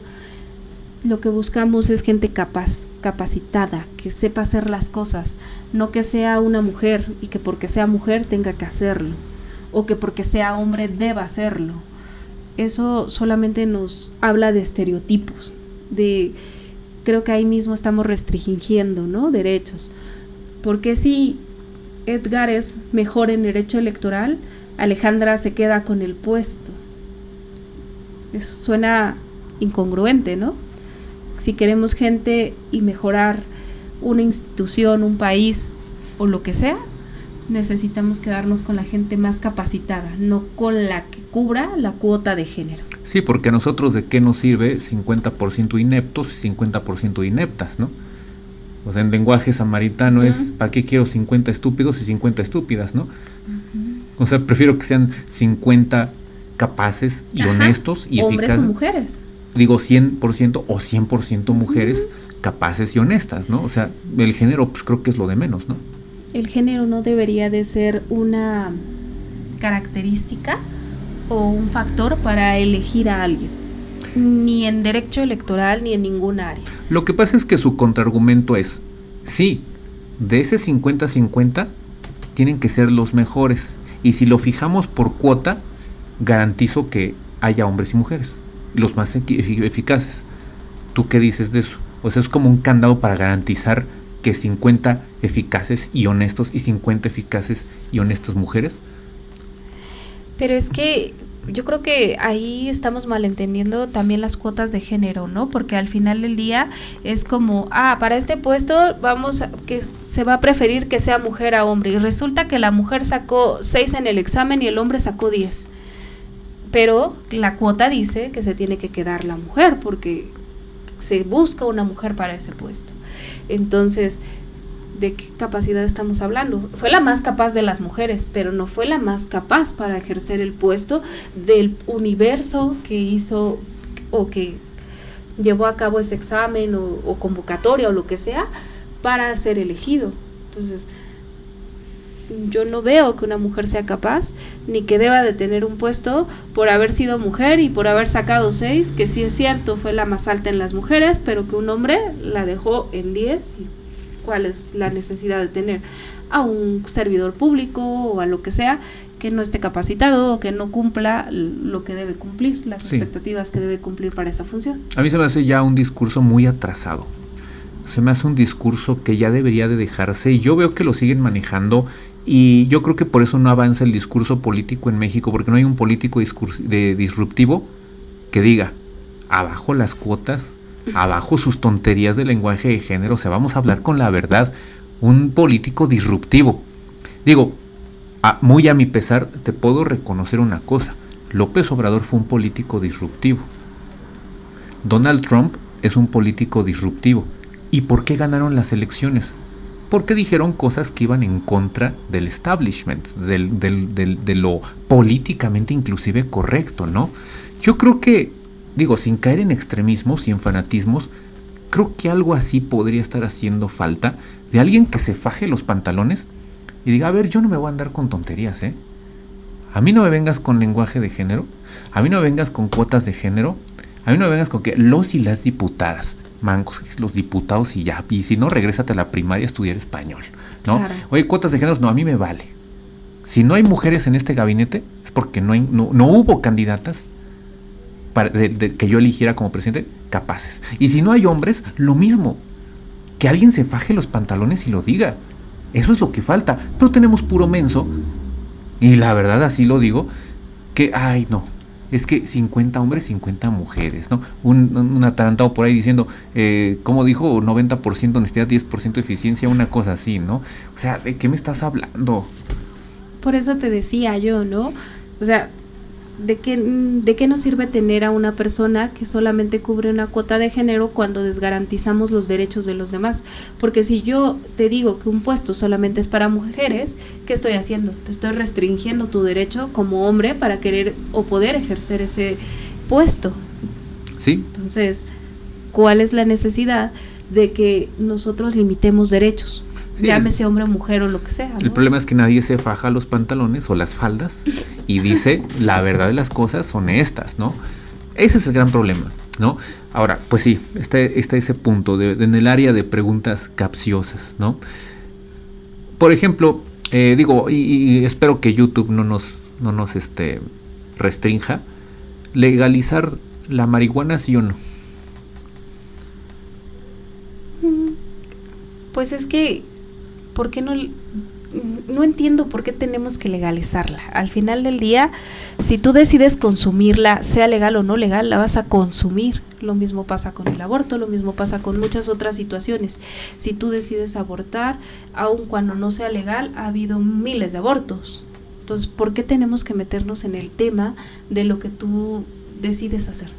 lo que buscamos es gente capaz, capacitada, que sepa hacer las cosas, no que sea una mujer y que porque sea mujer tenga que hacerlo, o que porque sea hombre deba hacerlo. Eso solamente nos habla de estereotipos, creo que ahí mismo estamos restringiendo, ¿no?, derechos. Porque si Edgar es mejor en derecho electoral, Alejandra se queda con el puesto. Eso suena incongruente, ¿no? Si queremos gente y mejorar una institución, un país o lo que sea, necesitamos quedarnos con la gente más capacitada, no con la que cubra la cuota de género. Sí, porque a nosotros de qué nos sirve 50% ineptos y 50% ineptas, ¿no? O sea, en lenguaje samaritano es, ¿para qué quiero 50 estúpidos y 50 estúpidas, no? O sea, prefiero que sean 50 capaces y honestos y hombres eficaces. O mujeres. Digo 100% o 100% mujeres capaces y honestas, ¿no? O sea, el género pues creo que es lo de menos, ¿no? El género no debería de ser una característica o un factor para elegir a alguien, ni en derecho electoral ni en ningún área. Lo que pasa es que su contraargumento es, sí, de ese 50-50 tienen que ser los mejores, y si lo fijamos por cuota, garantizo que haya hombres y mujeres, los más eficaces. ¿Tú qué dices de eso? O sea, es como un candado para garantizar que 50 eficaces y honestos y 50 eficaces y honestas mujeres. Pero es que yo creo que ahí estamos malentendiendo también las cuotas de género, ¿no? Porque al final del día es como, para este puesto que se va a preferir que sea mujer a hombre, y resulta que la mujer sacó 6 en el examen y el hombre sacó 10. Pero la cuota dice que se tiene que quedar la mujer porque se busca una mujer para ese puesto. Entonces, ¿de qué capacidad estamos hablando? Fue la más capaz de las mujeres, pero no fue la más capaz para ejercer el puesto del universo que hizo o que llevó a cabo ese examen o convocatoria o lo que sea para ser elegido. Entonces, yo no veo que una mujer sea capaz ni que deba de tener un puesto por haber sido mujer y por haber sacado 6, que sí es cierto, fue la más alta en las mujeres, pero que un hombre la dejó en 10. Y ¿cuál es la necesidad de tener a un servidor público o a lo que sea que no esté capacitado o que no cumpla lo que debe cumplir, las expectativas que debe cumplir para esa función? A mí se me hace ya un discurso muy atrasado. Se me hace un discurso que ya debería de dejarse, y yo veo que lo siguen manejando, y yo creo que por eso no avanza el discurso político en México, porque no hay un político disruptivo que diga, abajo las cuotas, abajo sus tonterías de lenguaje de género, o sea, vamos a hablar con la verdad. Un político disruptivo. Digo, muy a mi pesar, te puedo reconocer una cosa: López Obrador fue un político disruptivo. Donald Trump es un político disruptivo. ¿Y por qué ganaron las elecciones? Porque dijeron cosas que iban en contra del establishment, de lo políticamente inclusive correcto, ¿no? Yo creo que, digo, sin caer en extremismos y en fanatismos, creo que algo así podría estar haciendo falta, de alguien que se faje los pantalones y diga, a ver, yo no me voy a andar con tonterías, ¿eh? A mí no me vengas con lenguaje de género, a mí no me vengas con cuotas de género, a mí no me vengas con que los y las diputadas, mancos, los diputados y ya, y si no, regrésate a la primaria a estudiar español, ¿no? Claro. Oye, cuotas de género, no, a mí me vale. Si no hay mujeres en este gabinete, es porque no hubo candidatas que yo eligiera como presidente capaces. Y si no hay hombres, lo mismo. Que alguien se faje los pantalones y lo diga. Eso es lo que falta. Pero tenemos puro menso, y la verdad así lo digo, que, ay no, es que 50 hombres, 50 mujeres, ¿no? Un atarantado por ahí diciendo, como dijo, 90% honestidad, 10% eficiencia, una cosa así, ¿no? O sea, ¿de qué me estás hablando? Por eso te decía yo, ¿no? O sea, ¿de qué nos sirve tener a una persona que solamente cubre una cuota de género cuando desgarantizamos los derechos de los demás? Porque si yo te digo que un puesto solamente es para mujeres, ¿qué estoy haciendo? Te estoy restringiendo tu derecho como hombre para querer o poder ejercer ese puesto. Sí. Entonces, ¿cuál es la necesidad de que nosotros limitemos derechos? Sí, llámese hombre o mujer o lo que sea, ¿no? El problema es que nadie se faja los pantalones o las faldas y dice la verdad de las cosas son estas, ¿no? Ese es el gran problema, ¿no? Ahora, pues sí, está ese punto en el área de preguntas capciosas, ¿no? Por ejemplo, digo, y espero que YouTube no nos restrinja, legalizar la marihuana, ¿sí o no? Pues es que, ¿por qué no no entiendo por qué tenemos que legalizarla. Al final del día, si tú decides consumirla, sea legal o no legal, la vas a consumir. Lo mismo pasa con el aborto, lo mismo pasa con muchas otras situaciones. Si tú decides abortar, aun cuando no sea legal, ha habido miles de abortos. Entonces, ¿por qué tenemos que meternos en el tema de lo que tú decides hacer?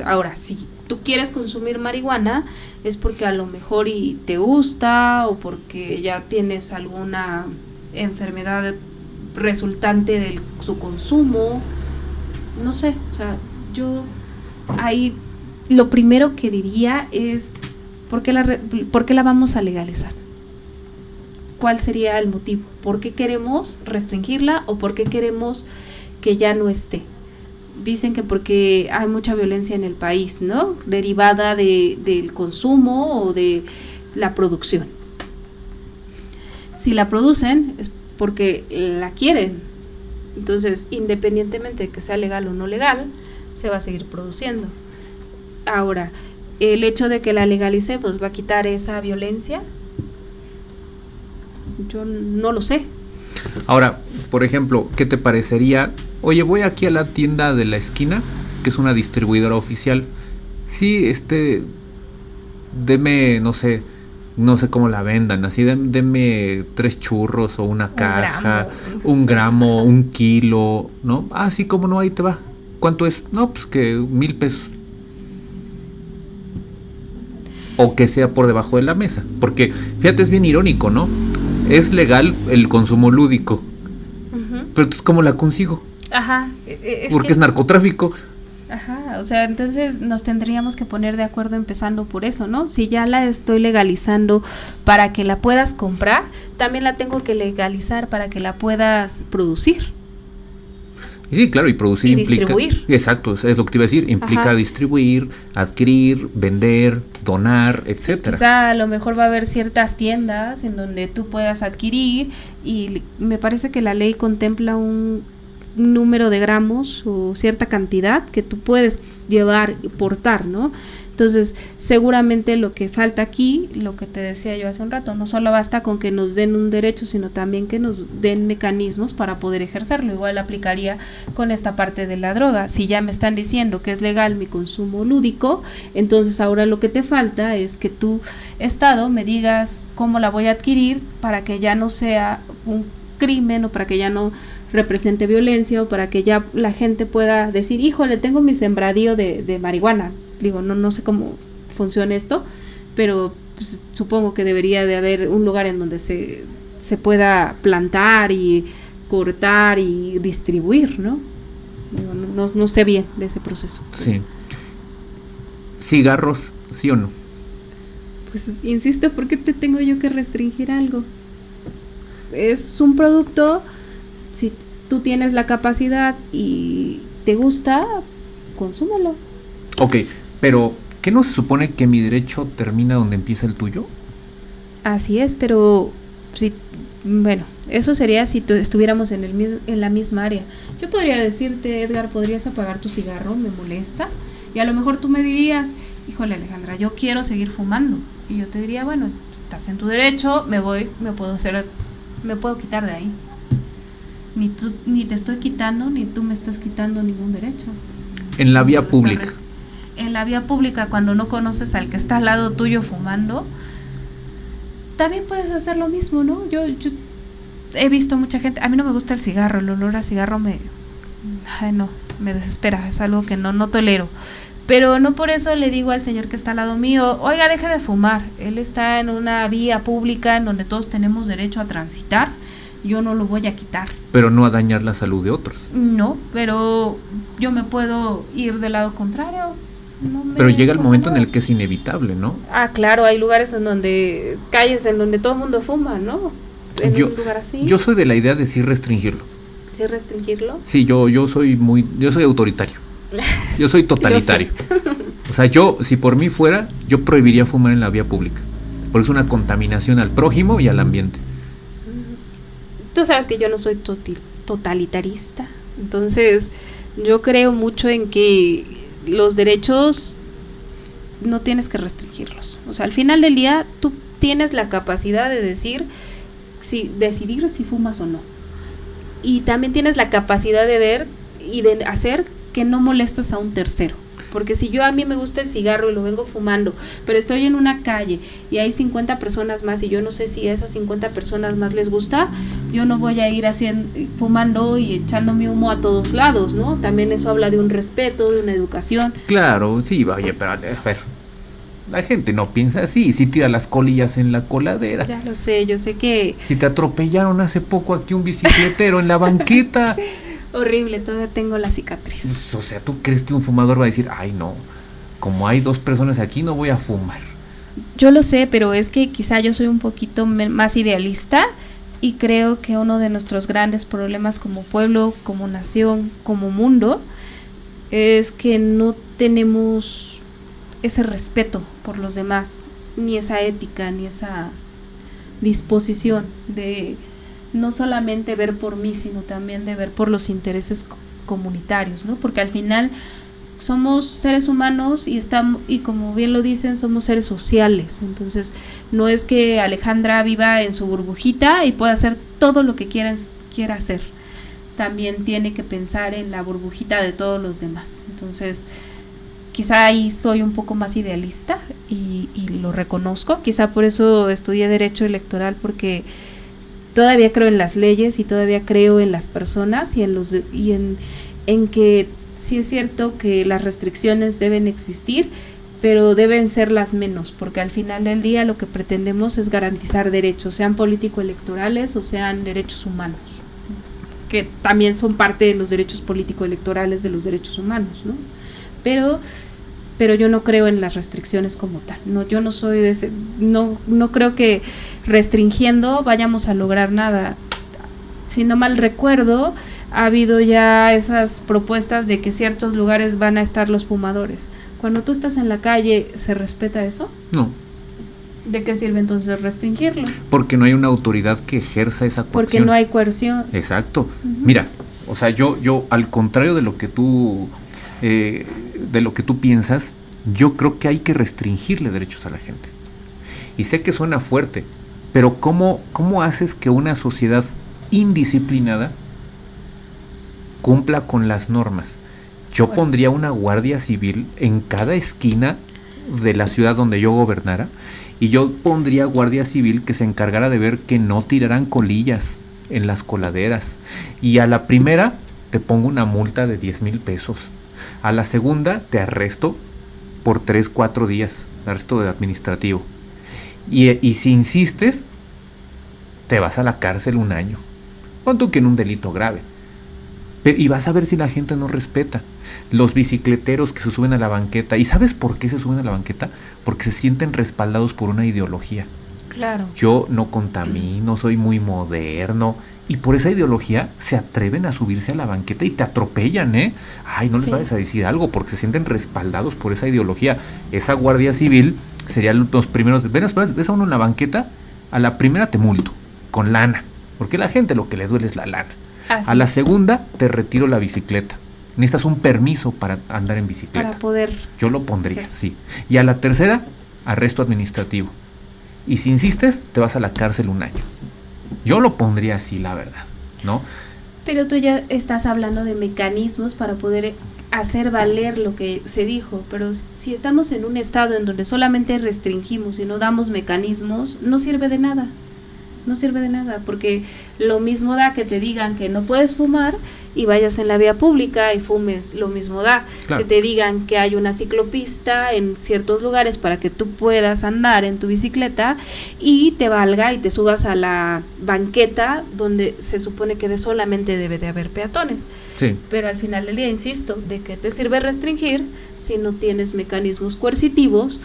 Ahora, si tú quieres consumir marihuana, es porque a lo mejor y te gusta o porque ya tienes alguna enfermedad resultante de su consumo, no sé, o sea, yo ahí lo primero que diría es ¿por qué la vamos a legalizar? ¿Cuál sería el motivo? ¿Por qué queremos restringirla o por qué queremos que ya no esté? Dicen que porque hay mucha violencia en el país, ¿no? Derivada del consumo o de la producción. Si la producen es porque la quieren. Entonces, independientemente de que sea legal o no legal, se va a seguir produciendo. Ahora, el hecho de que la legalice, pues va a quitar esa violencia. Yo no lo sé. Ahora, por ejemplo, ¿qué te parecería? Oye, voy aquí a la tienda de la esquina, que es una distribuidora oficial. Sí, deme, no sé cómo la vendan, así deme 3 churros o una caja, un gramo, 1 kilo, ¿no? Ah, sí, cómo no, ahí te va. ¿Cuánto es? No, pues que 1,000 pesos. O que sea por debajo de la mesa. Porque, fíjate, es bien irónico, ¿no? Es legal el consumo lúdico. Uh-huh. Pero entonces, ¿cómo la consigo? Ajá. Porque es narcotráfico. Ajá, o sea, entonces nos tendríamos que poner de acuerdo empezando por eso, ¿no? Si ya la estoy legalizando para que la puedas comprar, también la tengo que legalizar para que la puedas producir. Sí, claro, y producir y implica... distribuir. Exacto, es lo que te iba a decir, implica Ajá. distribuir, adquirir, vender, donar, etcétera. Quizá a lo mejor va a haber ciertas tiendas en donde tú puedas adquirir y me parece que la ley contempla un número de gramos o cierta cantidad que tú puedes llevar y portar, ¿no? Entonces, seguramente lo que falta aquí, lo que te decía yo hace un rato, no solo basta con que nos den un derecho, sino también que nos den mecanismos para poder ejercerlo. Igual aplicaría con esta parte de la droga. Si ya me están diciendo que es legal mi consumo lúdico, entonces ahora lo que te falta es que tu Estado me digas cómo la voy a adquirir para que ya no sea un crimen o para que ya no represente violencia o para que ya la gente pueda decir, híjole, tengo mi sembradío de marihuana. Digo, no sé cómo funciona esto, pero pues, supongo que debería de haber un lugar en donde se pueda plantar y cortar y distribuir, ¿no? Digo, no sé bien de ese proceso. Sí. ¿Cigarros, sí o no? Pues insisto, ¿por qué te tengo yo que restringir algo? Es un producto, si tú tienes la capacidad y te gusta, consúmalo. Ok, pero ¿qué no se supone que mi derecho termina donde empieza el tuyo? Así es, pero si, bueno, eso sería si estuviéramos en la misma área. Yo podría decirte, Edgar, ¿podrías apagar tu cigarro? Me molesta. Y a lo mejor tú me dirías, híjole, Alejandra, yo quiero seguir fumando. Y yo te diría, bueno, estás en tu derecho, me puedo quitar de ahí. Ni te estoy quitando, ni tú me estás quitando ningún derecho. En la vía pública. En la vía pública, cuando no conoces al que está al lado tuyo fumando, también puedes hacer lo mismo, ¿no? Yo he visto mucha gente, a mí no me gusta el cigarro, el olor a cigarro me desespera, es algo que no tolero. Pero no por eso le digo al señor que está al lado mío, oiga, deje de fumar. Él está en una vía pública en donde todos tenemos derecho a transitar. Yo no lo voy a quitar. Pero no a dañar la salud de otros. No, pero yo me puedo ir del lado contrario. Pero llega el momento en el que es inevitable, ¿no? Ah, claro, hay lugares en donde, calles en donde todo el mundo fuma, ¿no? Un lugar así. Yo soy de la idea de sí restringirlo. ¿Sí restringirlo? Sí, yo soy autoritario. Yo soy totalitario. O sea, si por mí fuera, yo prohibiría fumar en la vía pública. Porque es una contaminación al prójimo y al ambiente. Tú sabes que yo no soy totalitarista. Entonces, yo creo mucho en que los derechos no tienes que restringirlos. O sea, al final del día, tú tienes la capacidad de decir, decidir si fumas o no. Y también tienes la capacidad de ver y de hacer que no molestas a un tercero. Porque si a mí me gusta el cigarro y lo vengo fumando, pero estoy en una calle y hay 50 personas más y yo no sé si a esas 50 personas más les gusta, yo no voy a ir fumando y echando mi humo a todos lados, ¿no? También eso habla de un respeto, de una educación. Claro, sí, vaya, pero a ver, la gente no piensa así, si tira las colillas en la coladera. Ya lo sé, yo sé que... Si te atropellaron hace poco aquí un bicicletero en la banqueta... Horrible, todavía tengo la cicatriz. O sea, ¿tú crees que un fumador va a decir, ay no, como hay 2 personas aquí no voy a fumar? Yo lo sé, pero es que quizá yo soy un poquito más idealista y creo que uno de nuestros grandes problemas como pueblo, como nación, como mundo, es que no tenemos ese respeto por los demás, ni esa ética, ni esa disposición de... no solamente ver por mí, sino también de ver por los intereses comunitarios, ¿no? Porque al final somos seres humanos y como bien lo dicen, somos seres sociales. Entonces, no es que Alejandra viva en su burbujita y pueda hacer todo lo que quiera hacer. También tiene que pensar en la burbujita de todos los demás. Entonces, quizá ahí soy un poco más idealista y lo reconozco. Quizá por eso estudié Derecho Electoral, porque todavía creo en las leyes y todavía creo en las personas y en que sí es cierto que las restricciones deben existir, pero deben ser las menos, porque al final del día lo que pretendemos es garantizar derechos, sean político-electorales o sean derechos humanos, que también son parte de los derechos político-electorales de los derechos humanos, ¿no? Pero yo no creo en las restricciones como tal. No, yo no soy de ese, no creo que restringiendo vayamos a lograr nada. Si no mal recuerdo, ha habido ya esas propuestas de que ciertos lugares van a estar los fumadores. Cuando tú estás en la calle, ¿se respeta eso? No. ¿De qué sirve entonces restringirlo? Porque no hay una autoridad que ejerza esa coerción. Porque no hay coerción. Exacto. Mira, o sea, yo al contrario de lo que tú piensas, yo creo que hay que restringirle derechos a la gente. Y sé que suena fuerte, pero ¿cómo haces que una sociedad indisciplinada cumpla con las normas? Yo pondría una guardia civil en cada esquina de la ciudad donde yo gobernara, y yo pondría guardia civil que se encargara de ver que no tiraran colillas en las coladeras, y a la primera te pongo una multa de 10,000 pesos. A la segunda te arresto por 3-4 días, arresto administrativo. Y si insistes, te vas a la cárcel 1 año. Pon tú que en un delito grave. Y vas a ver si la gente no respeta. Los bicicleteros que se suben a la banqueta. ¿Y sabes por qué se suben a la banqueta? Porque se sienten respaldados por una ideología. Claro. Yo no contamino, soy muy moderno. Y por esa ideología se atreven a subirse a la banqueta y te atropellan, ¿eh? Ay, no les vayas a decir algo, porque se sienten respaldados por esa ideología. Esa guardia civil serían los primeros. Ves a uno en la banqueta, a la primera te multo, con lana. Porque a la gente lo que le duele es la lana. A la segunda te retiro la bicicleta. Necesitas un permiso para andar en bicicleta. Para poder. Yo lo pondría, sí. Y a la tercera, arresto administrativo. Y si insistes, te vas a la cárcel 1 año. Yo lo pondría así, la verdad, ¿no? Pero tú ya estás hablando de mecanismos para poder hacer valer lo que se dijo, pero si estamos en un estado en donde solamente restringimos y no damos mecanismos, no sirve de nada. No sirve de nada, porque lo mismo da que te digan que no puedes fumar y vayas en la vía pública y fumes, lo mismo da que te digan que hay una ciclopista en ciertos lugares para que tú puedas andar en tu bicicleta y te valga y te subas a la banqueta donde se supone que solamente debe de haber peatones. Sí. Pero al final del día, insisto, ¿de qué te sirve restringir si no tienes mecanismos coercitivos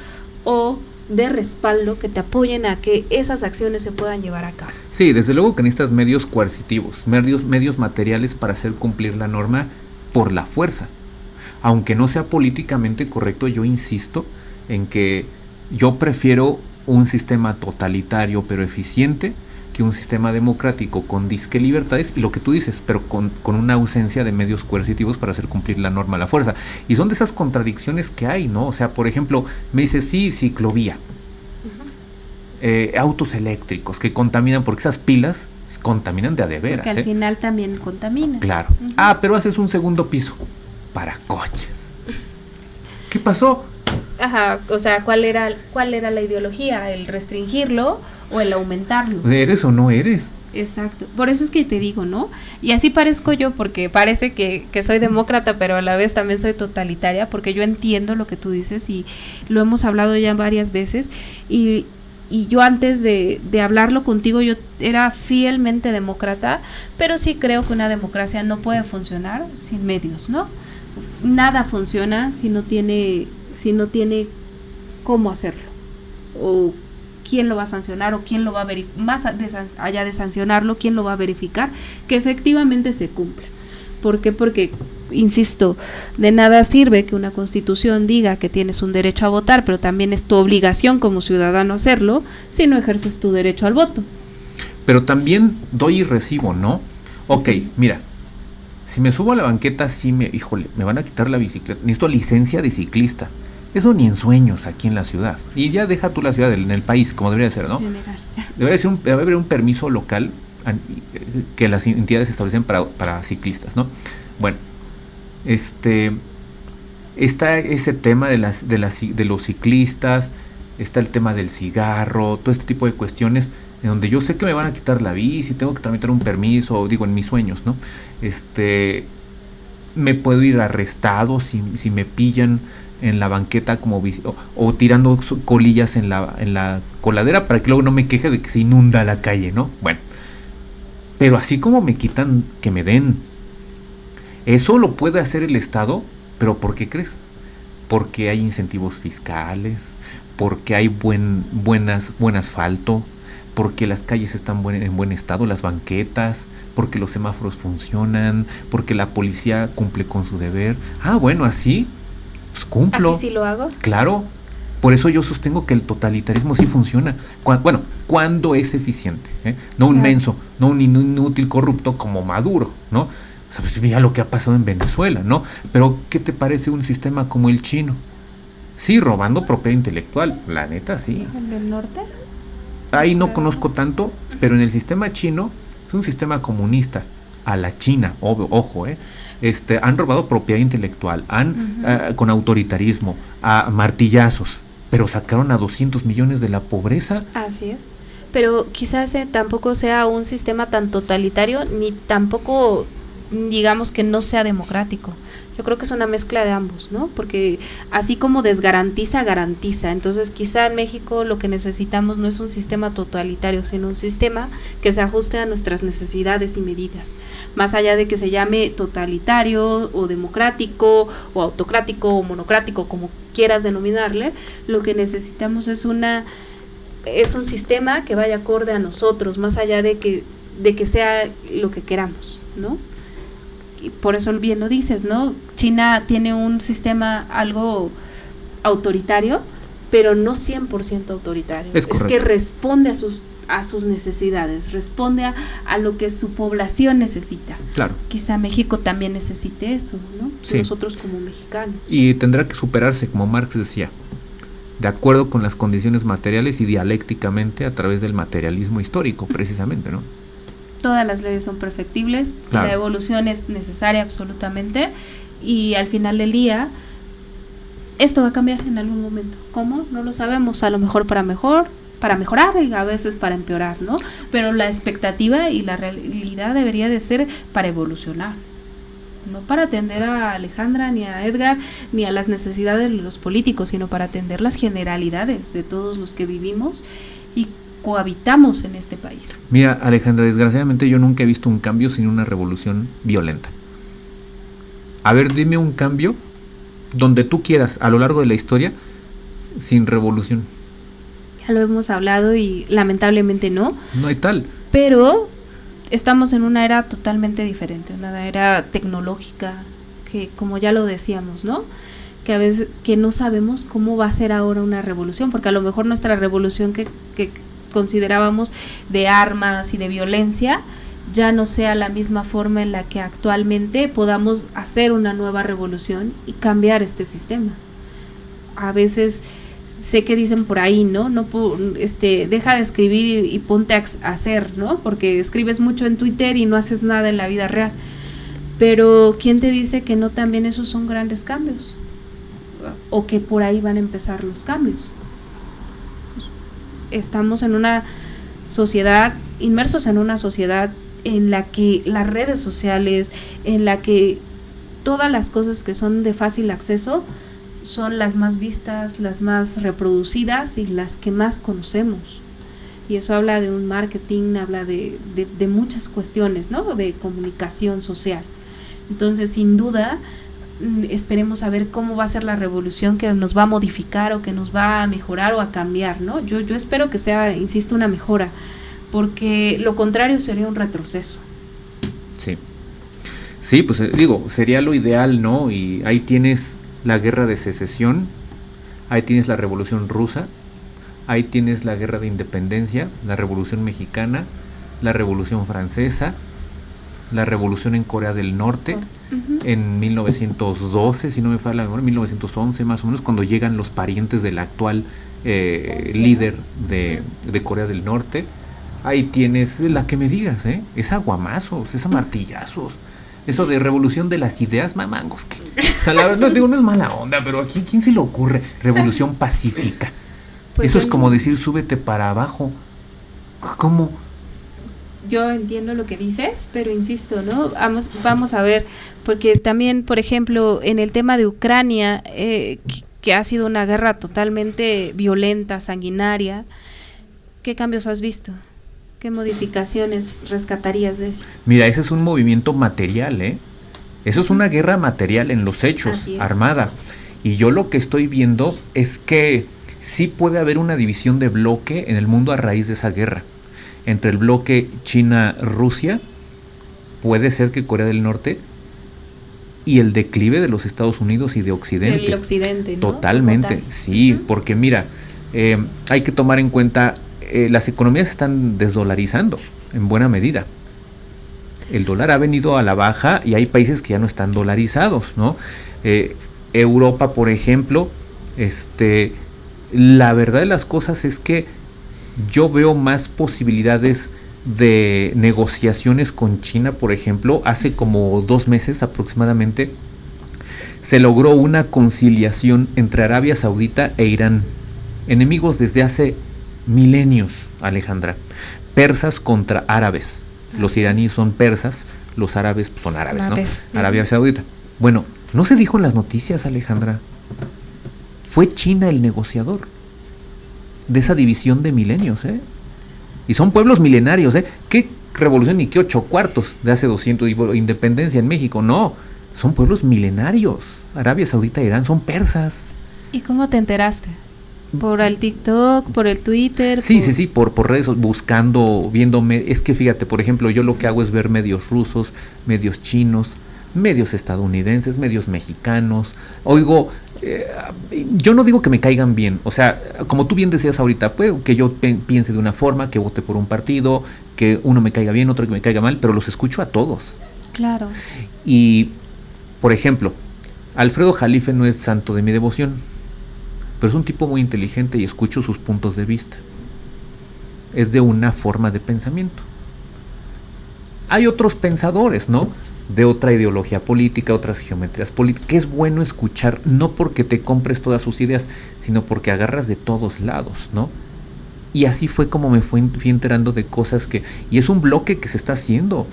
o de respaldo que te apoyen a que esas acciones se puedan llevar a cabo? Sí, desde luego que necesitas medios coercitivos, medios materiales para hacer cumplir la norma por la fuerza. Aunque no sea políticamente correcto, yo insisto en que yo prefiero un sistema totalitario pero eficiente que un sistema democrático con disque libertades y lo que tú dices, pero con una ausencia de medios coercitivos para hacer cumplir la norma a la fuerza. Y son de esas contradicciones que hay, ¿no? O sea, por ejemplo, me dices, sí, ciclovía. autos eléctricos que contaminan, porque esas pilas contaminan de a de veras. Porque al final también contaminan. Claro. Pero haces un segundo piso para coches. ¿Qué pasó? Ajá, o sea, ¿cuál era la ideología? ¿El restringirlo o el aumentarlo? ¿Eres o no eres? Exacto, por eso es que te digo, ¿no? Y así parezco yo, porque parece que soy demócrata, pero a la vez también soy totalitaria, porque yo entiendo lo que tú dices y lo hemos hablado ya varias veces, y yo antes de hablarlo contigo, yo era fielmente demócrata, pero sí creo que una democracia no puede funcionar sin medios, ¿no? Nada funciona si no tiene cómo hacerlo, o quién lo va a sancionar, o quién lo va a verificar, más allá de sancionarlo, quién lo va a verificar que efectivamente se cumpla. ¿Por qué? Porque, insisto, de nada sirve que una constitución diga que tienes un derecho a votar, pero también es tu obligación como ciudadano hacerlo, si no ejerces tu derecho al voto. Pero también doy y recibo, ¿no? Ok, mira, si me subo a la banqueta, me van a quitar la bicicleta, necesito licencia de ciclista. Eso ni en sueños aquí en la ciudad. Y ya deja tú la ciudad en el país, como debería ser, ¿no? Debe haber un permiso local que las entidades establecen para ciclistas, ¿no? Bueno, está ese tema de los ciclistas, está el tema del cigarro, todo este tipo de cuestiones en donde yo sé que me van a quitar la bici, tengo que tramitar un permiso, digo, en mis sueños, ¿no? Me puedo ir arrestado si me pillan en la banqueta como o tirando colillas en la coladera, para que luego no me queje de que se inunda la calle, ¿no? Bueno, pero así como me quitan que me den, eso lo puede hacer el Estado, pero ¿por qué crees? Porque hay incentivos fiscales, porque hay buen asfalto, porque las calles están en buen estado, las banquetas, porque los semáforos funcionan, porque la policía cumple con su deber. Bueno, así pues cumplo. ¿Así sí lo hago? Claro, por eso yo sostengo que el totalitarismo sí funciona. Cuando es eficiente, no un menso, no un inútil corrupto como Maduro, ¿no? Sabes, mira lo que ha pasado en Venezuela, ¿no? Pero ¿qué te parece un sistema como el chino? Sí, robando propiedad intelectual, la neta sí. ¿El del norte? Ahí no conozco tanto, pero en el sistema chino es un sistema comunista, a la China, ojo, han robado propiedad intelectual, con autoritarismo, a martillazos, pero sacaron a 200 millones de la pobreza. Así es, pero quizás tampoco sea un sistema tan totalitario, ni tampoco digamos que no sea democrático. Yo creo que es una mezcla de ambos, ¿no? Porque así como desgarantiza, garantiza. Entonces, quizá en México lo que necesitamos no es un sistema totalitario, sino un sistema que se ajuste a nuestras necesidades y medidas. Más allá de que se llame totalitario o democrático o autocrático o monocrático, como quieras denominarle, lo que necesitamos es un sistema que vaya acorde a nosotros, más allá de que sea lo que queramos, ¿no? Y por eso bien lo dices, ¿no? China tiene un sistema algo autoritario, pero no 100% autoritario. Es que responde a sus necesidades, responde a lo que su población necesita. Claro. Quizá México también necesite eso, ¿no? Sí. Nosotros como mexicanos. Y tendrá que superarse, como Marx decía, de acuerdo con las condiciones materiales y dialécticamente a través del materialismo histórico, precisamente, ¿no? Todas las leyes son perfectibles, claro. La evolución es necesaria absolutamente, y al final del día esto va a cambiar en algún momento. ¿Cómo? No lo sabemos, a lo mejor para mejorar y a veces para empeorar, ¿no? Pero la expectativa y la realidad debería de ser para evolucionar, no para atender a Alejandra, ni a Edgar, ni a las necesidades de los políticos, sino para atender las generalidades de todos los que vivimos y cohabitamos en este país. Mira, Alejandra, desgraciadamente yo nunca he visto un cambio sin una revolución violenta. A ver, dime un cambio donde tú quieras a lo largo de la historia sin revolución. Ya lo hemos hablado y lamentablemente no. No hay tal. Pero estamos en una era totalmente diferente, una era tecnológica que, como ya lo decíamos, ¿no? Que a veces que no sabemos cómo va a ser ahora una revolución, porque a lo mejor nuestra revolución que considerábamos de armas y de violencia ya no sea la misma forma en la que actualmente podamos hacer una nueva revolución y cambiar este sistema. A veces sé que dicen por ahí, ¿no? Deja de escribir y ponte a hacer, ¿no? Porque escribes mucho en Twitter y no haces nada en la vida real. Pero ¿quién te dice que no también esos son grandes cambios? O que por ahí van a empezar los cambios. Estamos en una sociedad, inmersos en una sociedad en la que las redes sociales, en la que todas las cosas que son de fácil acceso son las más vistas, las más reproducidas y las que más conocemos. Y eso habla de un marketing, habla de muchas cuestiones, ¿no? De comunicación social. Entonces, sin duda, esperemos a ver cómo va a ser la revolución que nos va a modificar o que nos va a mejorar o a cambiar, ¿no? Yo espero que sea, insisto, una mejora, porque lo contrario sería un retroceso. Sí. Sí, pues digo, sería lo ideal, ¿no? Y ahí tienes la guerra de secesión, ahí tienes la revolución rusa, ahí tienes la guerra de independencia, la revolución mexicana, la revolución francesa, la revolución en Corea del Norte, en 1912, si no me falla la memoria, 1911 más o menos, cuando llegan los parientes del actual líder de Corea del Norte. Ahí tienes la que me digas, es aguamazos, es a martillazos. Eso de revolución de las ideas, mamangos. O sea, la verdad, digo, no es mala onda, pero aquí, ¿quién se le ocurre? Revolución pacífica. Pues eso es como decir, súbete para abajo. ¿Cómo? Yo entiendo lo que dices, pero insisto, ¿no? Vamos a ver, porque también, por ejemplo, en el tema de Ucrania, que ha sido una guerra totalmente violenta, sanguinaria, ¿qué cambios has visto? ¿Qué modificaciones rescatarías de eso? Mira, ese es un movimiento material, Eso es una guerra material en los hechos, armada. Y yo lo que estoy viendo es que sí puede haber una división de bloque en el mundo a raíz de esa guerra. Entre el bloque China-Rusia, puede ser que Corea del Norte, y el declive de los Estados Unidos y de Occidente. Del Occidente, ¿no? Totalmente, sí, porque mira, hay que tomar en cuenta, las economías se están desdolarizando en buena medida. El dólar ha venido a la baja y hay países que ya no están dolarizados, ¿no? Europa, por ejemplo, la verdad de las cosas es que yo veo más posibilidades de negociaciones con China, por ejemplo. Hace como 2 meses aproximadamente se logró una conciliación entre Arabia Saudita e Irán, enemigos desde hace milenios, Alejandra. Persas contra árabes. Los iraníes son persas, los árabes son árabes, ¿no? Arabia Saudita. Bueno, no se dijo en las noticias, Alejandra. Fue China el negociador de esa división de milenios, Y son pueblos milenarios, ¿Qué revolución ni qué 8 cuartos de hace 200 independencia en México? No, son pueblos milenarios. Arabia Saudita e Irán son persas. ¿Y cómo te enteraste? ¿Por el TikTok, por el Twitter? Sí, por redes, buscando, viéndome. Es que fíjate, por ejemplo, yo lo que hago es ver medios rusos, medios chinos, medios estadounidenses, medios mexicanos. Oigo, yo no digo que me caigan bien, o sea, como tú bien decías ahorita, puede que yo piense de una forma, que vote por un partido, que uno me caiga bien, otro que me caiga mal, pero los escucho a todos. Claro. Y, por ejemplo, Alfredo Jalife no es santo de mi devoción, pero es un tipo muy inteligente y escucho sus puntos de vista. Es de una forma de pensamiento. Hay otros pensadores, ¿no? De otra ideología política, otras geometrías políticas, que es bueno escuchar, no porque te compres todas sus ideas, sino porque agarras de todos lados, ¿no? Y así fue como me fui enterando de cosas y es un bloque que se está haciendo.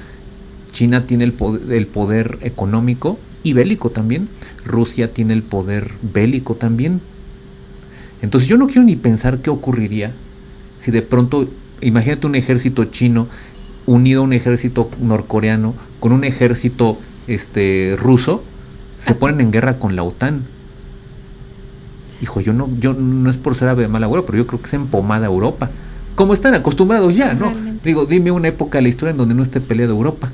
China tiene el poder económico y bélico también. Rusia tiene el poder bélico también. Entonces yo no quiero ni pensar qué ocurriría si de pronto, imagínate un ejército chino unido a un ejército norcoreano con un ejército ruso, se ponen en guerra con la OTAN. Hijo, yo no es por ser de mal agüero, pero yo creo que es empomada Europa, como están acostumbrados ya, ¿no? Realmente. Digo, dime una época de la historia en donde no esté peleada Europa.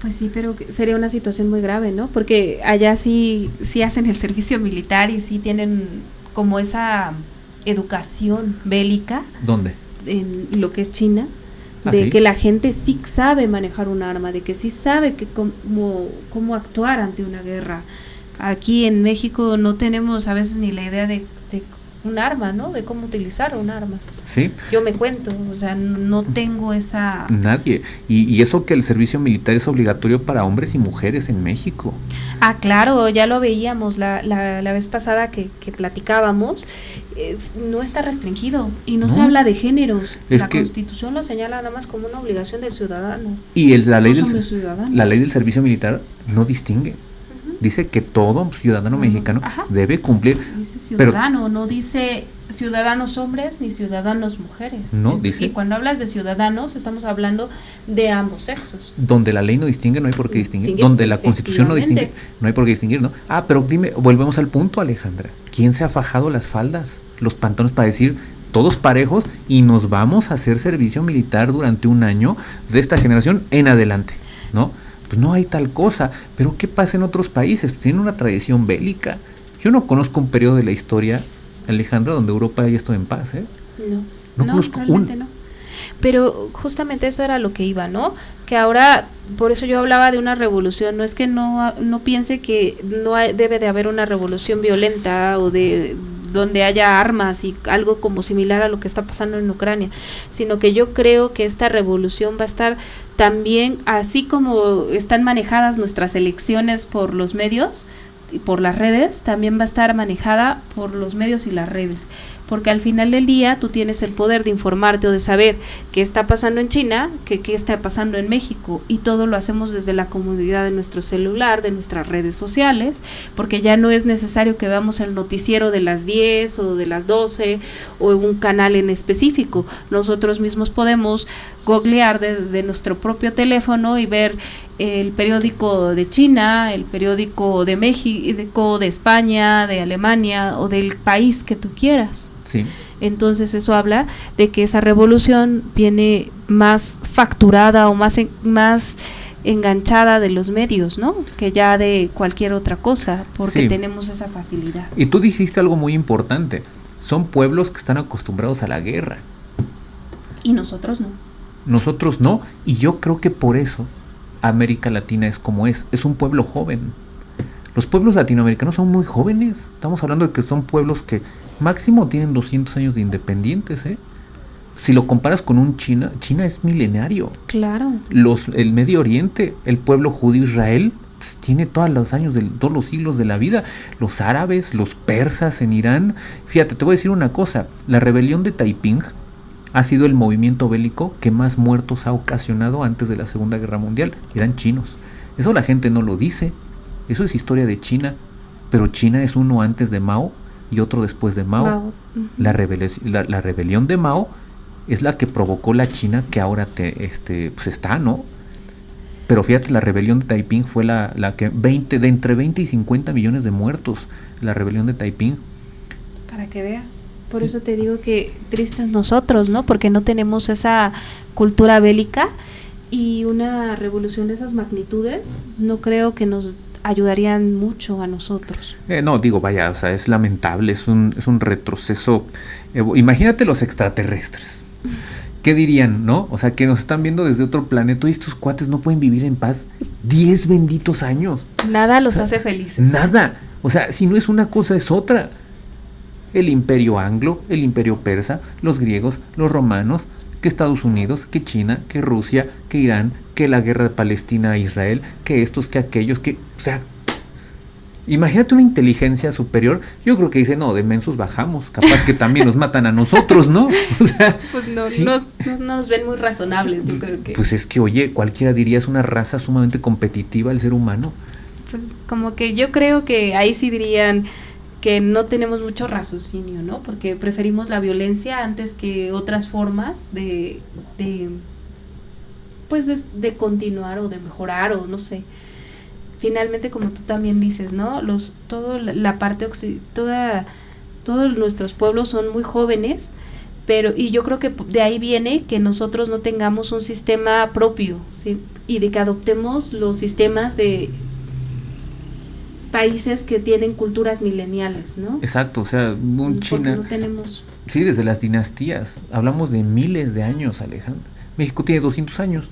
Pues sí, pero sería una situación muy grave, ¿no? Porque allá sí hacen el servicio militar y sí tienen como esa educación bélica. ¿Dónde? En lo que es China. De ¿sí? Que la gente sí sabe manejar un arma, de que sí sabe cómo actuar ante una guerra. Aquí en México no tenemos a veces ni la idea de un arma, ¿no? De cómo utilizar un arma. Sí. Yo me cuento, o sea, no tengo esa... Nadie. Y eso que el servicio militar es obligatorio para hombres y mujeres en México. Ah, claro, ya lo veíamos la vez pasada que platicábamos, no está restringido y no se habla de géneros. La Constitución lo señala nada más como una obligación del ciudadano. Y la ley del servicio militar no distingue. Dice que todo ciudadano mexicano debe cumplir. Dice ciudadano, pero no dice ciudadanos hombres ni ciudadanos mujeres. No, dice. Y cuando hablas de ciudadanos, estamos hablando de ambos sexos. Donde la ley no distingue, no hay por qué distinguir. Donde la Constitución no distingue, no hay por qué distinguir, ¿no? Pero dime, volvemos al punto, Alejandra. ¿Quién se ha fajado las faldas, los pantalones para decir todos parejos y nos vamos a hacer servicio militar durante un año de esta generación en adelante, ¿no? Pues no hay tal cosa. Pero ¿qué pasa en otros países? Pues tienen una tradición bélica. Yo no conozco un periodo de la historia, Alejandra, donde Europa haya estado en paz, ¿eh? No conozco no. Pero justamente eso era lo que iba, ¿no? Que ahora, por eso yo hablaba de una revolución. No es que no piense que debe de haber una revolución violenta o de donde haya armas y algo como similar a lo que está pasando en Ucrania, sino que yo creo que esta revolución va a estar también, así como están manejadas nuestras elecciones por los medios y por las redes, también va a estar manejada por los medios y las redes, porque al final del día tú tienes el poder de informarte o de saber qué está pasando en China, qué está pasando en México, y todo lo hacemos desde la comodidad de nuestro celular, de nuestras redes sociales, porque ya no es necesario que veamos el noticiero de las 10 o de las 12 o un canal en específico. Nosotros mismos podemos googlear desde nuestro propio teléfono y ver el periódico de China, el periódico de México, de España, de Alemania o del país que tú quieras. Sí. Entonces eso habla de que esa revolución viene más facturada o más enganchada de los medios, ¿no? Que ya de cualquier otra cosa, porque tenemos esa facilidad. Y tú dijiste algo muy importante. Son pueblos que están acostumbrados a la guerra. Y nosotros no. Nosotros no, y yo creo que por eso América Latina es como es un pueblo joven. Los pueblos latinoamericanos son muy jóvenes. Estamos hablando de que son pueblos que máximo tienen 200 años de independientes, ¿eh? Si lo comparas con un China es milenario. Claro. El Medio Oriente, el pueblo judío Israel, pues, tiene todos los siglos de la vida. Los árabes, los persas en Irán. Fíjate, te voy a decir una cosa. La rebelión de Taiping ha sido el movimiento bélico que más muertos ha ocasionado antes de la Segunda Guerra Mundial. Eran chinos. Eso la gente no lo dice. Eso es historia de China. Pero China es uno antes de Mao y otro después de Mao. Uh-huh. La rebelión de Mao es la que provocó la China que ahora pues está, ¿no? Pero fíjate, la rebelión de Taiping fue la que de entre 20 y 50 millones de muertos. La rebelión de Taiping. Para que veas. Por eso te digo que tristes nosotros, ¿no? Porque no tenemos esa cultura bélica, y una revolución de esas magnitudes no creo que nos ayudarían mucho a nosotros. No, digo, vaya, o sea, es lamentable, es un retroceso. Imagínate los extraterrestres. ¿Qué dirían, no? O sea, que nos están viendo desde otro planeta y estos cuates no pueden vivir en paz 10 benditos años. Nada los hace felices. Nada. O sea, si no es una cosa, es otra. El imperio anglo, el imperio persa, los griegos, los romanos, que Estados Unidos, que China, que Rusia, que Irán, que la guerra de Palestina a Israel, que estos, que aquellos, que... O sea, imagínate una inteligencia superior. Yo creo que dice, no, de mensos bajamos, capaz que también nos matan a nosotros, ¿no? O sea, pues no, sí. no nos ven muy razonables, yo creo que... Pues es que, oye, cualquiera diría es una raza sumamente competitiva el ser humano. Pues como que yo creo que ahí sí dirían que no tenemos mucho raciocinio, ¿no? Porque preferimos la violencia antes que otras formas de continuar o de mejorar, o no sé. Finalmente, como tú también dices, ¿no? Todos nuestros pueblos son muy jóvenes, y yo creo que de ahí viene que nosotros no tengamos un sistema propio, ¿sí? Y de que adoptemos los sistemas de países que tienen culturas mileniales, ¿no? Exacto, o sea, China... no tenemos... Sí, desde las dinastías. Hablamos de miles de años, Alejandra. México tiene 200 años.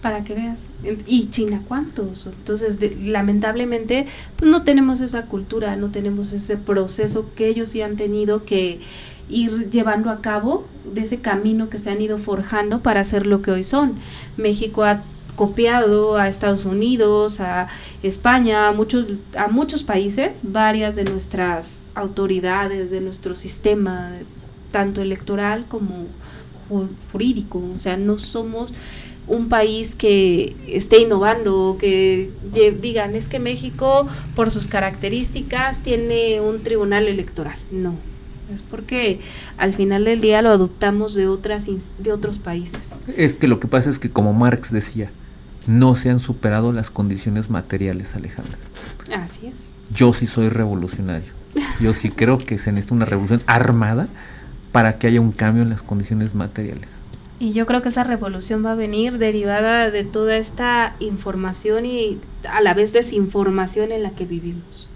Para que veas. ¿Y China cuántos? Entonces, lamentablemente, pues no tenemos esa cultura, no tenemos ese proceso que ellos sí han tenido que ir llevando a cabo, de ese camino que se han ido forjando para ser lo que hoy son. México ha copiado a Estados Unidos, a España, a muchos países, varias de nuestras autoridades, de nuestro sistema, tanto electoral como jurídico. O sea, no somos un país que esté innovando, que digan, es que México, por sus características, tiene un tribunal electoral. No, es porque al final del día lo adoptamos de otros países. Es que lo que pasa es que, como Marx decía, no se han superado las condiciones materiales, Alejandra. Así es. Yo sí soy revolucionario. Yo sí creo que se necesita una revolución armada para que haya un cambio en las condiciones materiales. Y yo creo que esa revolución va a venir derivada de toda esta información y a la vez desinformación en la que vivimos.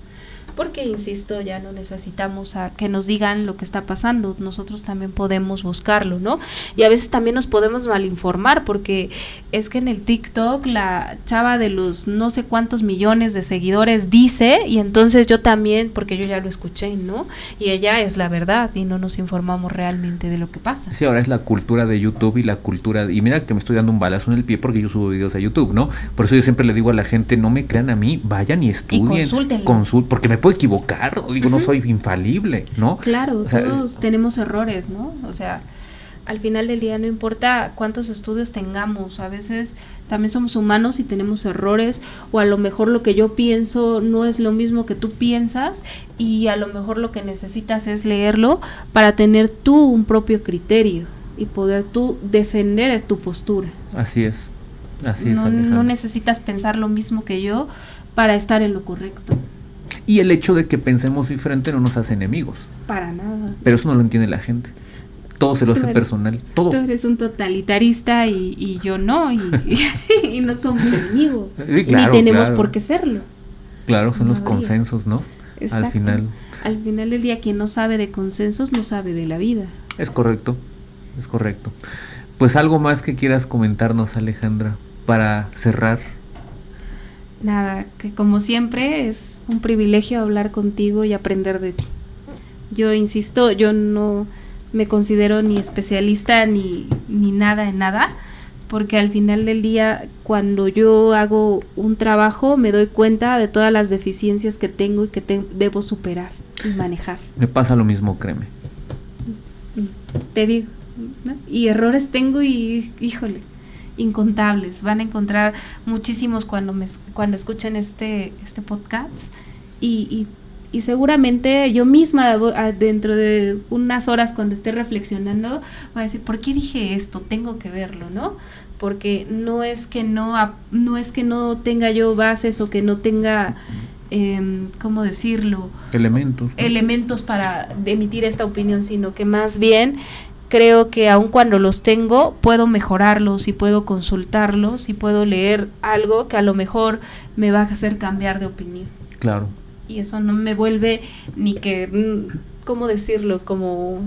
Porque, insisto, ya no necesitamos a que nos digan lo que está pasando, nosotros también podemos buscarlo, ¿no? Y a veces también nos podemos malinformar, porque es que en el TikTok la chava de los no sé cuántos millones de seguidores dice, y entonces yo también, porque yo ya lo escuché, ¿no? Y ella es la verdad, y no nos informamos realmente de lo que pasa. Sí, ahora es la cultura de YouTube y la cultura, y mira que me estoy dando un balazo en el pie porque yo subo videos a YouTube, ¿no? Por eso yo siempre le digo a la gente, no me crean a mí, vayan y estudien. Y porque me puedo equivocar, digo, no soy infalible, ¿no? Claro, o sea, todos tenemos errores, ¿no? O sea, al final del día no importa cuántos estudios tengamos, a veces también somos humanos y tenemos errores, o a lo mejor lo que yo pienso no es lo mismo que tú piensas, y a lo mejor lo que necesitas es leerlo para tener tú un propio criterio y poder tú defender tu postura. Así es, no necesitas pensar lo mismo que yo para estar en lo correcto. Y el hecho de que pensemos diferente no nos hace enemigos. Para nada. Pero eso no lo entiende la gente. Todo se lo hace personal. Todo. Tú eres un totalitarista y yo no. Y no somos enemigos. Sí, claro, ni tenemos por qué serlo. Claro, son los consensos, ¿no? Exacto. Al final del día, quien no sabe de consensos no sabe de la vida. Es correcto. Pues algo más que quieras comentarnos, Alejandra, para cerrar. Nada, que como siempre es un privilegio hablar contigo y aprender de ti. Yo insisto, yo no me considero ni especialista ni nada en nada, porque al final del día, cuando yo hago un trabajo, me doy cuenta de todas las deficiencias que tengo y que debo superar y manejar. Me pasa lo mismo, créeme. Te digo, ¿no? Y errores tengo y, híjole, incontables. Van a encontrar muchísimos cuando escuchen este podcast y seguramente yo misma dentro de unas horas, cuando esté reflexionando, voy a decir, ¿por qué dije esto? Tengo que verlo, ¿no? Porque no es que no tenga yo bases o que no tenga ¿cómo decirlo? Elementos para emitir esta opinión, sino que más bien creo que aun cuando los tengo, puedo mejorarlos y puedo consultarlos y puedo leer algo que a lo mejor me va a hacer cambiar de opinión. Claro. Y eso no me vuelve ni que, ¿cómo decirlo? Como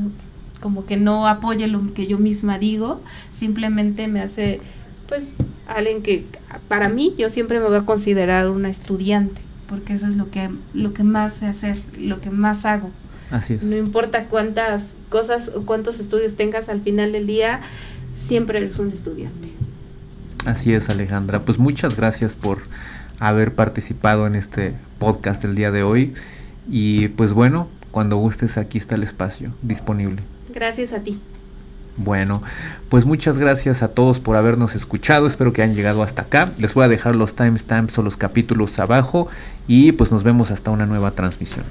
que no apoye lo que yo misma digo, simplemente me hace, pues, alguien que, para mí, yo siempre me voy a considerar una estudiante, porque eso es lo que más sé hacer, lo que más hago. Así es. No importa cuántas cosas o cuántos estudios tengas, al final del día siempre eres un estudiante. Así es, Alejandra. Pues muchas gracias por haber participado en este podcast el día de hoy. Y pues bueno, cuando gustes, aquí está el espacio disponible. Gracias a ti. Bueno, pues muchas gracias a todos por habernos escuchado. Espero que hayan llegado hasta acá. Les voy a dejar los timestamps o los capítulos abajo. Y pues nos vemos hasta una nueva transmisión.